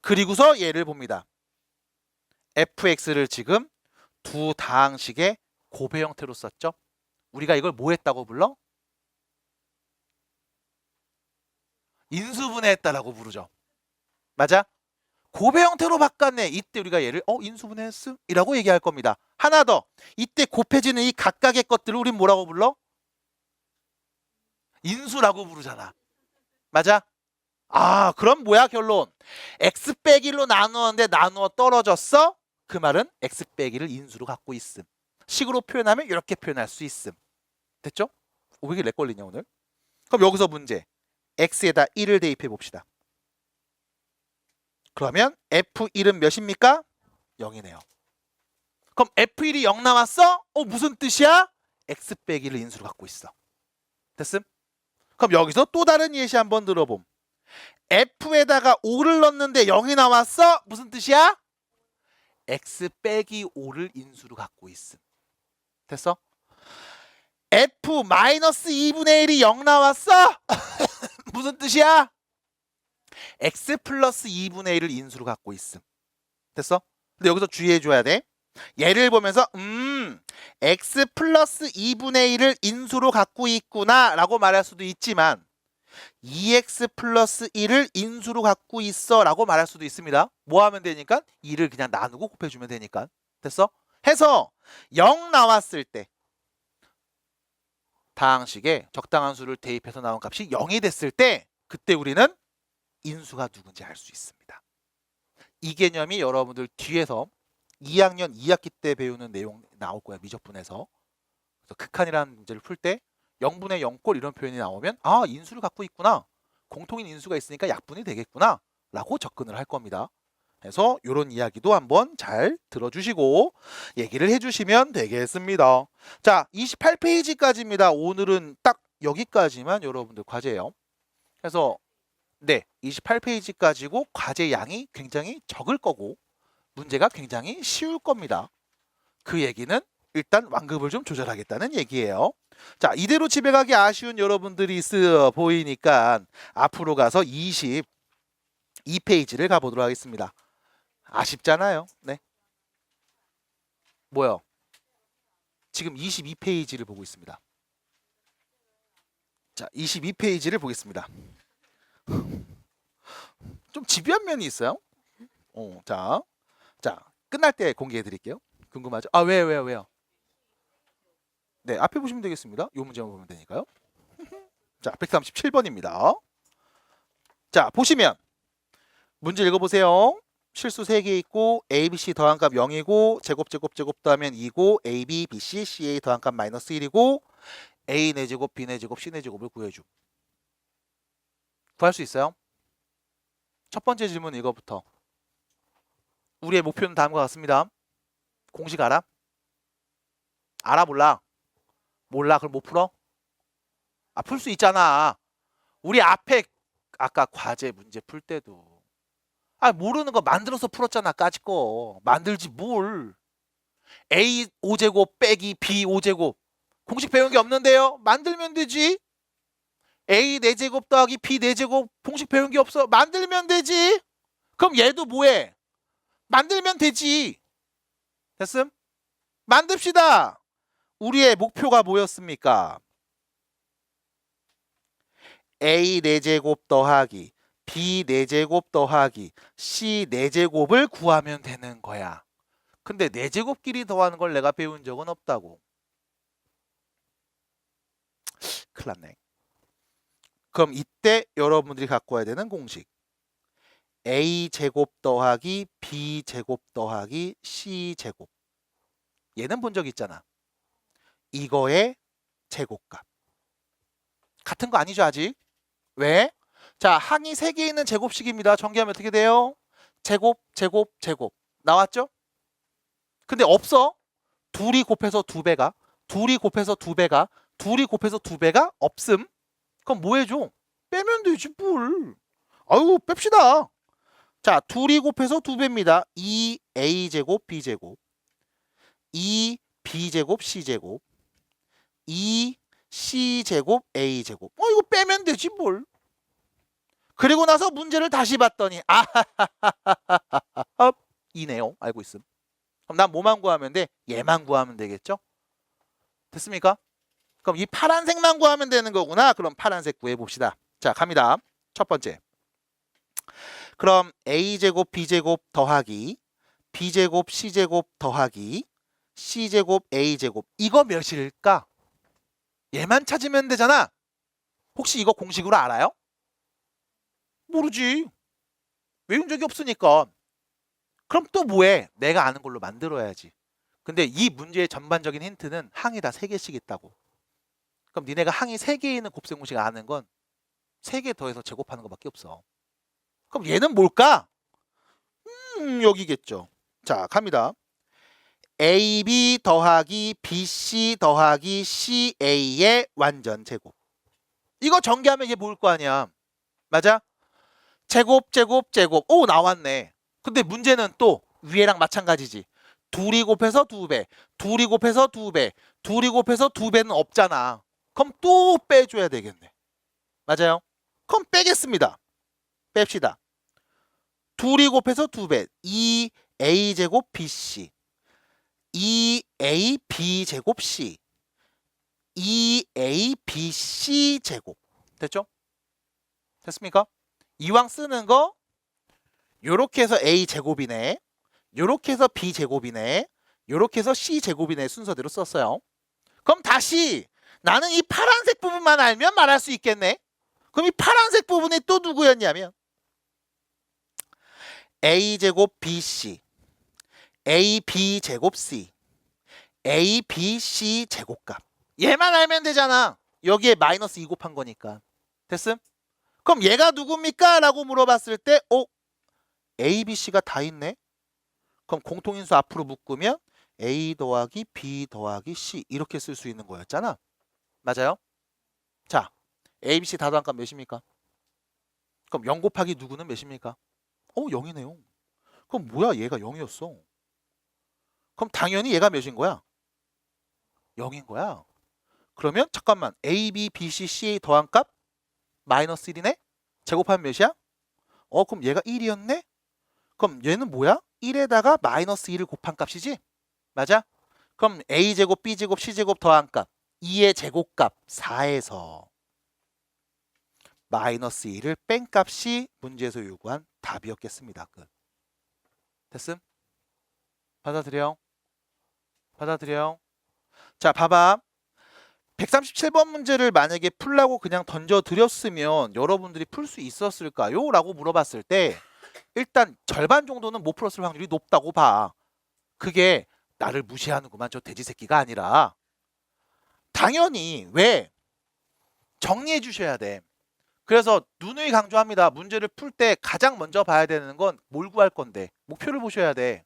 그리고서 얘를 봅니다. fx를 지금 두 다항식의 곱해 형태로 썼죠. 우리가 이걸 뭐 했다고 불러? 인수분해했다라고 부르죠. 맞아? 곱해 형태로 바꿨네. 이때 우리가 얘를 인수분해했음? 이라고 얘기할 겁니다. 하나 더. 이때 곱해지는 이 각각의 것들을 우린 뭐라고 불러? 인수라고 부르잖아. 맞아? 그럼 뭐야 결론? x 빼기 1로 나누었는데 나누어 떨어졌어? 그 말은 x 빼기를 인수로 갖고 있음. 식으로 표현하면 이렇게 표현할 수 있음. 됐죠? 왜 이렇게 렉 걸리냐 오늘? 그럼 여기서 문제. x에다 1을 대입해 봅시다. 그러면 f1은 몇입니까? 0이네요. 그럼 f1이 0 나왔어? 무슨 뜻이야? x 빼기를 인수로 갖고 있어. 됐음? 그럼 여기서 또 다른 예시 한번 들어봄. f에다가 5를 넣었는데 0이 나왔어? 무슨 뜻이야? x 빼기 5를 인수로 갖고 있음. 됐어? f 마이너스 2분의 1이 0 나왔어? 무슨 뜻이야? x 플러스 2분의 1을 인수로 갖고 있음. 됐어? 근데 여기서 주의해 줘야 돼. 얘를 보면서 x 플러스 2분의 1을 인수로 갖고 있구나 라고 말할 수도 있지만 2x 플러스 1을 인수로 갖고 있어 라고 말할 수도 있습니다. 뭐 하면 되니까? 2를 그냥 나누고 곱해주면 되니까. 됐어? 해서 0 나왔을 때 다항식에 적당한 수를 대입해서 나온 값이 0이 됐을 때 그때 우리는 인수가 누군지 알 수 있습니다. 이 개념이 여러분들 뒤에서 2학년 2학기 때 배우는 내용 나올 거야. 미적분에서. 그래서 극한이라는 문제를 풀 때 0분의 0꼴 이런 표현이 나오면 인수를 갖고 있구나. 공통인 인수가 있으니까 약분이 되겠구나 라고 접근을 할 겁니다. 그래서 이런 이야기도 한번 잘 들어주시고 얘기를 해주시면 되겠습니다. 자, 28페이지까지입니다. 오늘은 딱 여기까지만 여러분들 과제예요. 그래서 28페이지까지고 과제 양이 굉장히 적을 거고 문제가 굉장히 쉬울 겁니다. 그 얘기는 일단 완급을 좀 조절하겠다는 얘기예요. 자, 이대로 집에 가기 아쉬운 여러분들이 있어 보이니까 앞으로 가서 22페이지를 가보도록 하겠습니다. 아쉽잖아요. 네. 뭐요? 지금 22페이지를 보고 있습니다. 자, 22페이지를 보겠습니다. 좀 집요한 면이 있어요. 자, 끝날 때 공개해 드릴게요. 궁금하죠? 왜요? 네, 앞에 보시면 되겠습니다. 이 문제만 보면 되니까요. 자, 137번입니다. 자, 보시면 문제 읽어보세요. 실수 3개 있고 a, b, c 더한 값 0이고 제곱 더하면 2고 a, b, b, c, c, a 더한 값 마이너스 1이고 a 4제곱, b 4제곱, c 4제곱을 구해줘. 구할 수 있어요? 첫 번째 질문 이거부터. 우리의 목표는 다음과 같습니다. 공식 알아? 알아 몰라? 몰라 그럼 못 풀어? 풀 수 있잖아. 우리 앞에 아까 과제 문제 풀 때도 모르는 거 만들어서 풀었잖아. 까짓 거 만들지 뭘. a 5제곱 빼기 b 5제곱 공식 배운 게 없는데요. 만들면 되지. a 4제곱 더하기 b 4제곱 공식 배운 게 없어. 만들면 되지. 그럼 얘도 뭐해? 만들면 되지. 됐음? 만듭시다. 우리의 목표가 뭐였습니까? A 4제곱 더하기 B 4제곱 더하기 C 4제곱을 구하면 되는 거야. 근데 4제곱끼리 더하는 걸 내가 배운 적은 없다고. 큰일 났네. 그럼 이때 여러분들이 갖고 와야 되는 공식. A제곱 더하기 B제곱 더하기 C제곱. 얘는 본 적 있잖아. 이거의 제곱값. 같은 거 아니죠 아직? 왜? 자, 항이 3개 있는 제곱식입니다. 전개하면 어떻게 돼요? 제곱, 제곱, 제곱. 나왔죠? 근데 없어. 둘이 곱해서 2배가, 둘이 곱해서 2배가, 둘이 곱해서 2배가 없음. 그럼 뭐 해줘? 빼면 되지 뭘. 아유, 뺍시다. 자, 둘이 곱해서 2배입니다. 2a제곱 b제곱, 2b제곱 c제곱, 2c제곱 a제곱. 이거 빼면 되지 뭘. 그리고 나서 문제를 다시 봤더니 이 내용 알고 있음. 그럼 난 뭐만 구하면 돼? 얘만 구하면 되겠죠? 됐습니까? 그럼 이 파란색만 구하면 되는 거구나. 그럼 파란색 구해봅시다. 자, 갑니다. 첫 번째. 그럼 a제곱 b제곱 더하기 b제곱 c제곱 더하기 c제곱 a제곱. 이거 몇일까? 얘만 찾으면 되잖아. 혹시 이거 공식으로 알아요? 모르지. 외운 적이 없으니까. 그럼 또 뭐해? 내가 아는 걸로 만들어야지. 근데 이 문제의 전반적인 힌트는 항이 다 3개씩 있다고. 그럼 니네가 항이 3개 있는 곱셈 공식 아는 건 3개 더해서 제곱하는 것밖에 없어. 그럼 얘는 뭘까? 여기겠죠. 자, 갑니다. AB 더하기 BC 더하기 CA의 완전 제곱. 이거 전개하면 얘 뭘 거 아니야? 맞아? 제곱, 제곱, 제곱. 오, 나왔네. 근데 문제는 또 위에랑 마찬가지지. 둘이 곱해서 2배, 둘이 곱해서 2배, 둘이 곱해서 2배는 없잖아. 그럼 또 빼줘야 되겠네. 맞아요? 그럼 빼겠습니다. 뺍시다. 둘이 곱해서 2배, 2a제곱 bc, 2ab제곱 c, 2abc제곱. 됐죠? 됐습니까? 이왕 쓰는 거 요렇게 해서 a제곱이네, 요렇게 해서 b제곱이네, 요렇게 해서 c제곱이네 순서대로 썼어요. 그럼 다시 나는 이 파란색 부분만 알면 말할 수 있겠네. 그럼 이 파란색 부분이 또 누구였냐면 a제곱 bc, ab제곱 c, abc 제곱값. 얘만 알면 되잖아. 여기에 마이너스 2 곱한 거니까. 됐음? 그럼 얘가 누굽니까? 라고 물어봤을 때 A, B, C가 다 있네? 그럼 공통인수 앞으로 묶으면 A 더하기 B 더하기 C 이렇게 쓸 수 있는 거였잖아. 맞아요? 자, A, B, C 다 더한 값 몇입니까? 그럼 0 곱하기 누구는 몇입니까? 0이네요. 그럼 뭐야? 얘가 0이었어. 그럼 당연히 얘가 몇인 거야? 0인 거야. 그러면 잠깐만, A, B, B, C, C 더한 값 마이너스 1이네? 제곱하면 몇이야? 그럼 얘가 1이었네? 그럼 얘는 뭐야? 1에다가 마이너스 1을 곱한 값이지? 맞아? 그럼 A제곱, B제곱, C제곱 더한 값 2의 제곱값 4에서 마이너스 1을 뺀 값이 문제에서 요구한 답이었겠습니다. 끝. 됐음? 받아들여? 받아들여? 자, 봐봐. 137번 문제를 만약에 풀라고 그냥 던져드렸으면 여러분들이 풀 수 있었을까요? 라고 물어봤을 때 일단 절반 정도는 못 풀었을 확률이 높다고 봐. 그게 나를 무시하는구만 저 돼지 새끼가 아니라 당연히 왜? 정리해 주셔야 돼. 그래서 누누이 강조합니다. 문제를 풀 때 가장 먼저 봐야 되는 건 뭘 구할 건데 목표를 보셔야 돼.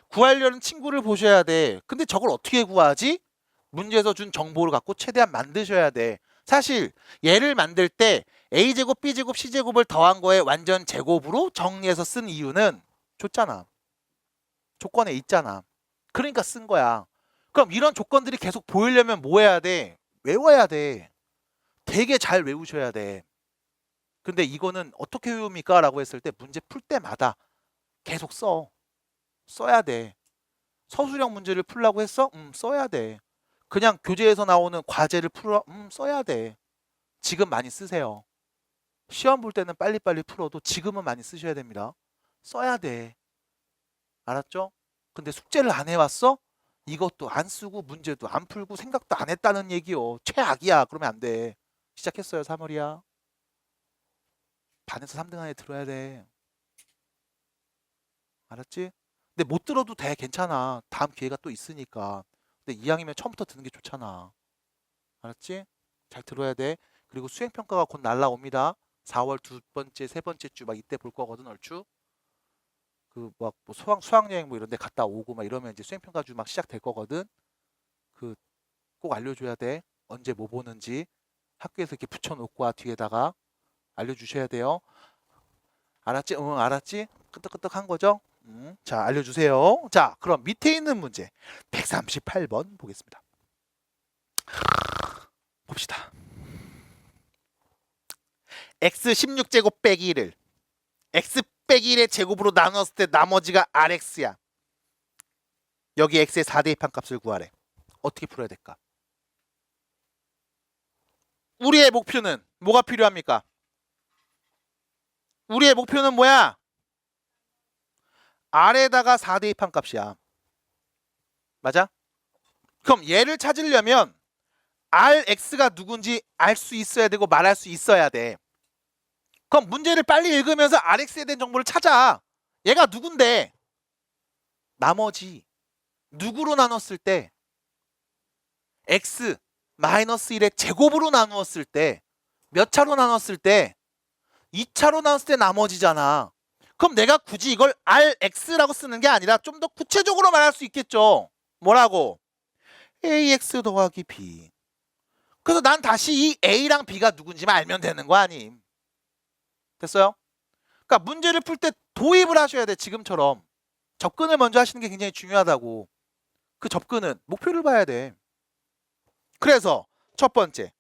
구하려는 친구를 보셔야 돼. 근데 저걸 어떻게 구하지? 문제에서 준 정보를 갖고 최대한 만드셔야 돼. 사실 얘를 만들 때 A제곱, B제곱, C제곱을 더한 거에 완전 제곱으로 정리해서 쓴 이유는 줬잖아. 조건에 있잖아. 그러니까 쓴 거야. 그럼 이런 조건들이 계속 보이려면 뭐 해야 돼? 외워야 돼. 되게 잘 외우셔야 돼. 근데 이거는 어떻게 외웁니까? 라고 했을 때 문제 풀 때마다 계속 써. 써야 돼. 서술형 문제를 풀라고 했어? 써야 돼. 그냥 교재에서 나오는 과제를 풀어? 써야 돼. 지금 많이 쓰세요. 시험 볼 때는 빨리빨리 풀어도 지금은 많이 쓰셔야 됩니다. 써야 돼. 알았죠? 근데 숙제를 안 해왔어? 이것도 안 쓰고 문제도 안 풀고 생각도 안 했다는 얘기요. 최악이야. 그러면 안 돼. 시작했어요. 3월이야. 반에서 3등 안에 들어야 돼. 알았지? 근데 못 들어도 돼. 괜찮아. 다음 기회가 또 있으니까. 근데 이왕이면 처음부터 듣는 게 좋잖아. 알았지? 잘 들어야 돼. 그리고 수행평가가 곧 날라옵니다. 4월 두 번째, 세 번째 주 막 이때 볼 거거든, 얼추. 그 막 뭐 수학여행 뭐 이런 데 갔다 오고 막 이러면 이제 수행평가 주 막 시작될 거거든. 그 꼭 알려줘야 돼. 언제 뭐 보는지. 학교에서 이렇게 붙여놓고 와 뒤에다가 알려주셔야 돼요. 알았지? 응, 알았지? 끄떡끄떡한 거죠? 자, 알려주세요. 자, 그럼 밑에 있는 문제 138번 보겠습니다. 봅시다. x 16제곱 빼기 1을 x 빼기 1의 제곱으로 나눴을 때 나머지가 rx야. 여기 x의 4대입한 값을 구하래. 어떻게 풀어야 될까? 우리의 목표는 뭐가 필요합니까? 우리의 목표는 뭐야? r에다가 4대입한 값이야. 맞아? 그럼 얘를 찾으려면 rx가 누군지 알 수 있어야 되고 말할 수 있어야 돼. 그럼 문제를 빨리 읽으면서 rx에 대한 정보를 찾아. 얘가 누군데? 나머지 누구로 나눴을 때 x 마이너스 1의 제곱으로 나누었을 때 몇 차로 나눴을 때 2차로 나눴을 때 나머지잖아. 그럼 내가 굳이 이걸 rx라고 쓰는 게 아니라 좀 더 구체적으로 말할 수 있겠죠. 뭐라고? ax 더하기 b. 그래서 난 다시 이 a랑 b가 누군지만 알면 되는 거 아님. 됐어요? 그러니까 문제를 풀 때 도입을 하셔야 돼. 지금처럼 접근을 먼저 하시는 게 굉장히 중요하다고. 그 접근은 목표를 봐야 돼. 그래서 첫 번째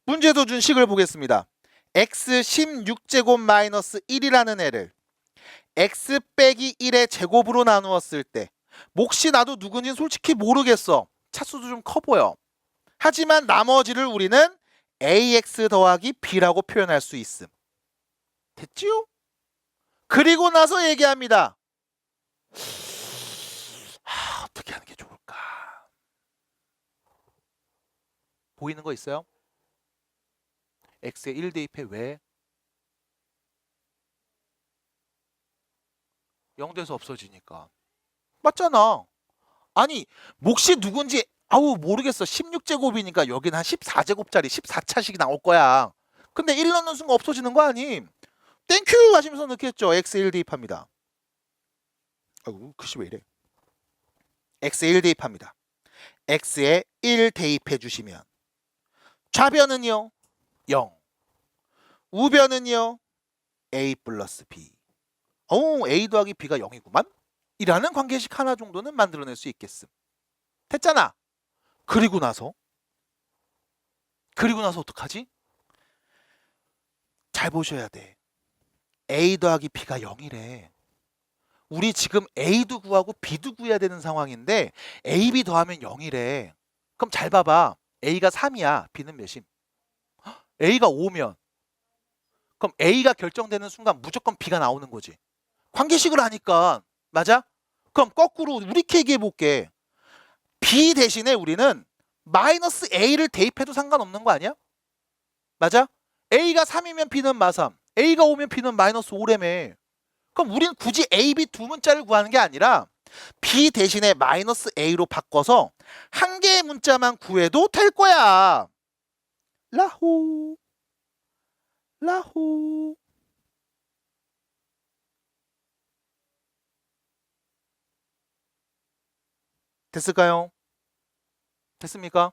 문제도 준 식을 보겠습니다. x 16제곱 마이너스 1이라는 애를 x 빼기 1의 제곱으로 나누었을 때 몫이 나도 누군지는 솔직히 모르겠어. 차수도 좀 커 보여. 하지만 나머지를 우리는 ax 더하기 b라고 표현할 수 있음. 됐지요? 그리고 나서 얘기합니다. 어떻게 하는 게 좋을까? 보이는 거 있어요? x에 1 대입해. 왜? 0돼서 없어지니까. 맞잖아. 아니 몫이 누군지 아우 모르겠어. 16제곱이니까 여기는 한 14제곱짜리 14차식이 나올 거야. 근데 1 넣는 순간 없어지는 거 아님? 땡큐 하시면서 넣겠죠. x에 1 대입합니다. 아이고 글씨 왜 이래. x에 1 대입합니다. x에 1 대입해 주시면 좌변은요 0, 우변은요 a 플러스 b. a 더하기 b가 0이구만. 이라는 관계식 하나 정도는 만들어낼 수 있겠음. 됐잖아. 그리고 나서 어떡하지? 잘 보셔야 돼. a 더하기 b가 0이래. 우리 지금 a도 구하고 b도 구해야 되는 상황인데 a, b 더하면 0이래. 그럼 잘 봐봐. a가 3이야. b는 몇임? a가 5면 그럼 a가 결정되는 순간 무조건 b가 나오는 거지. 관계식을 하니까. 맞아? 그럼 거꾸로 이렇게 얘기해 볼게. b 대신에 우리는 마이너스 a를 대입해도 상관없는 거 아니야? 맞아? a가 3이면 b는 마3, a가 5면 b는 마이너스 5래매. 그럼 우리는 굳이 a, b 두 문자를 구하는 게 아니라 b 대신에 마이너스 a로 바꿔서 한 개의 문자만 구해도 될 거야. 라호 라호. 됐을까요? 됐습니까?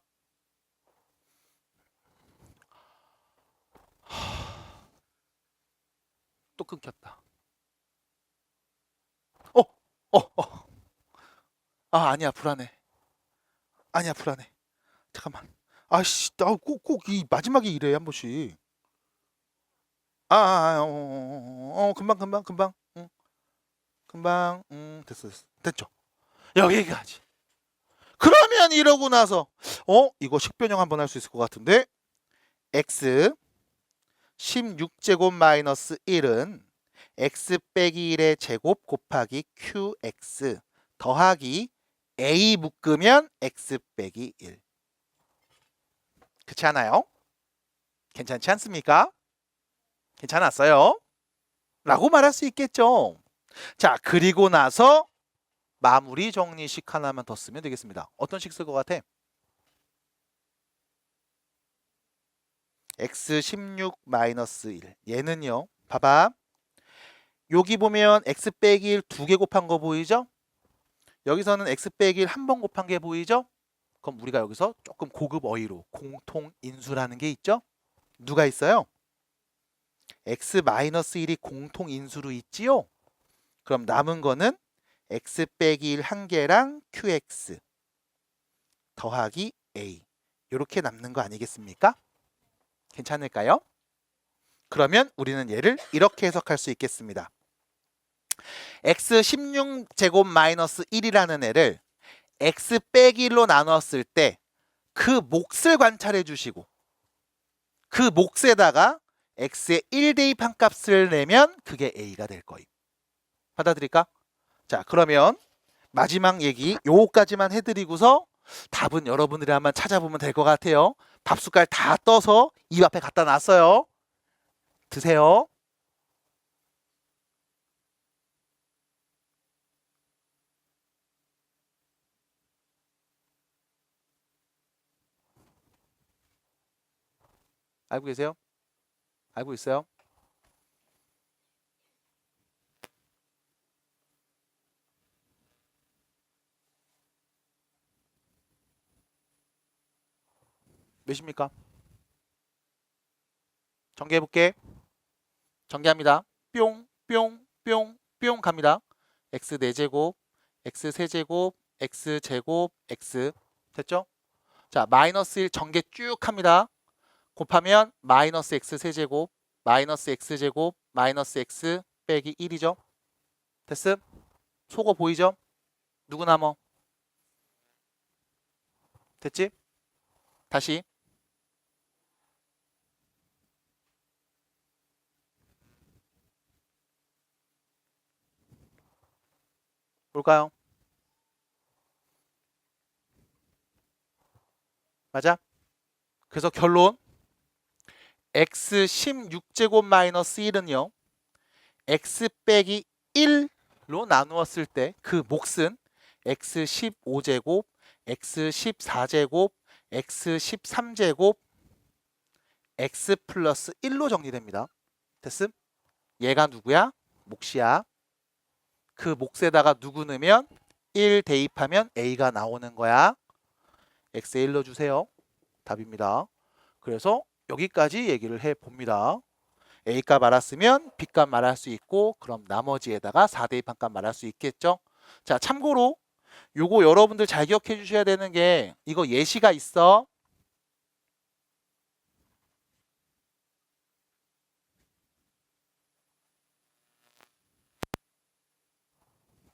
또 끊겼다. 아니야 불안해. 아니야 불안해. 잠깐만. 아씨, 나 꼭 이 마지막에 이래 한 번씩. 금방. 응. 금방 됐죠. 여기까지. 그러면 이러고 나서 이거 식변형 한번 할 수 있을 것 같은데 x 16제곱 마이너스 1은 x 빼기 1의 제곱 곱하기 qx 더하기 a 묶으면 x 빼기 1. 그렇지 않아요? 괜찮지 않습니까? 괜찮았어요? 라고 말할 수 있겠죠. 자, 그리고 나서 마무리 정리식 하나만 더 쓰면 되겠습니다. 어떤 식 쓸 것 같아? x 16 마이너스 1. 얘는요. 봐봐. 여기 보면 x 빼기 1 2개 곱한 거 보이죠? 여기서는 x 빼기 1 한 번 곱한 게 보이죠? 그럼 우리가 여기서 조금 고급 어휘로 공통인수라는 게 있죠? 누가 있어요? x 마이너스 1이 공통인수로 있지요? 그럼 남은 거는 x 빼기 1 한 개랑 qx 더하기 a 이렇게 남는 거 아니겠습니까? 괜찮을까요? 그러면 우리는 얘를 이렇게 해석할 수 있겠습니다. x 16제곱 마이너스 1이라는 애를 x 빼기 1로 나눴을 때 그 몫을 관찰해 주시고 그 몫에다가 x의 1대입한 값을 내면 그게 a가 될 거예요. 받아들일까? 자, 그러면 마지막 얘기 요거까지만 해드리고서 답은 여러분들이 한번 찾아보면 될 것 같아요. 밥숟갈 다 떠서 입 앞에 갖다 놨어요. 드세요. 알고 계세요? 알고 있어요? 몇입니까? 전개해볼게. 전개합니다. 뿅, 뿅, 뿅, 뿅 갑니다. x 4제곱, x 세제곱, x 제곱, x 됐죠? 자, 마이너스 1 전개 쭉 합니다. 곱하면 마이너스 x 세제곱, 마이너스 x 제곱, 마이너스 x 빼기 1이죠. 됐음? 속어 보이죠? 누구 남어? 됐지? 다시 볼까요? 맞아? 그래서 결론 x 16제곱 마이너스 1은요 x 빼기 1로 나누었을 때 그 몫은 x 15제곱, x 14제곱, x 13제곱, x 플러스 1로 정리됩니다. 됐음? 얘가 누구야? 몫이야. 그 몫에다가 누구 넣으면 1 대입하면 a가 나오는 거야. x에 1 넣어주세요. 답입니다. 그래서 여기까지 얘기를 해봅니다. A값 알았으면 B값 말할 수 있고 그럼 나머지에다가 4대입한 값 말할 수 있겠죠. 자, 참고로 요거 여러분들 잘 기억해 주셔야 되는 게 이거 예시가 있어.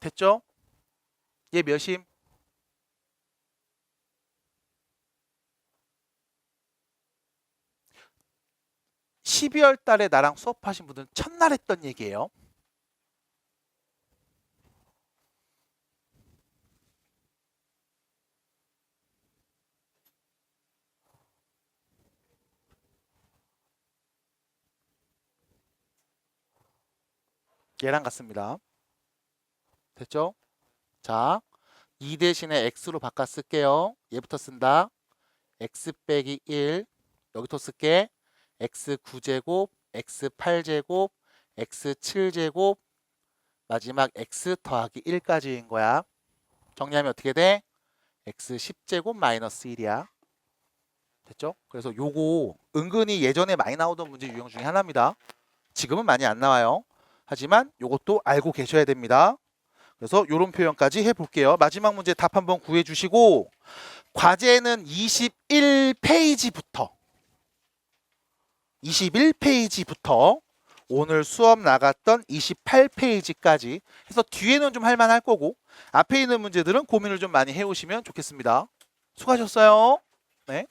됐죠? 얘 몇임? 12월 달에 나랑 수업하신 분들은 첫날 했던 얘기예요. 얘랑 같습니다. 됐죠? 자, 2 대신에 x로 바꿔 쓸게요. 얘부터 쓴다. x 빼기 1 여기부터 쓸게. x 9제곱, x 8제곱, x 7제곱, 마지막 x 더하기 1까지인 거야. 정리하면 어떻게 돼? x 10제곱 마이너스 1이야. 됐죠? 그래서 요거 은근히 예전에 많이 나오던 문제 유형 중에 하나입니다. 지금은 많이 안 나와요. 하지만 요것도 알고 계셔야 됩니다. 그래서 요런 표현까지 해볼게요. 마지막 문제 답 한번 구해주시고 과제는 21페이지부터 오늘 수업 나갔던 28페이지까지 해서 뒤에는 좀 할만할 거고 앞에 있는 문제들은 고민을 좀 많이 해오시면 좋겠습니다. 수고하셨어요. 네.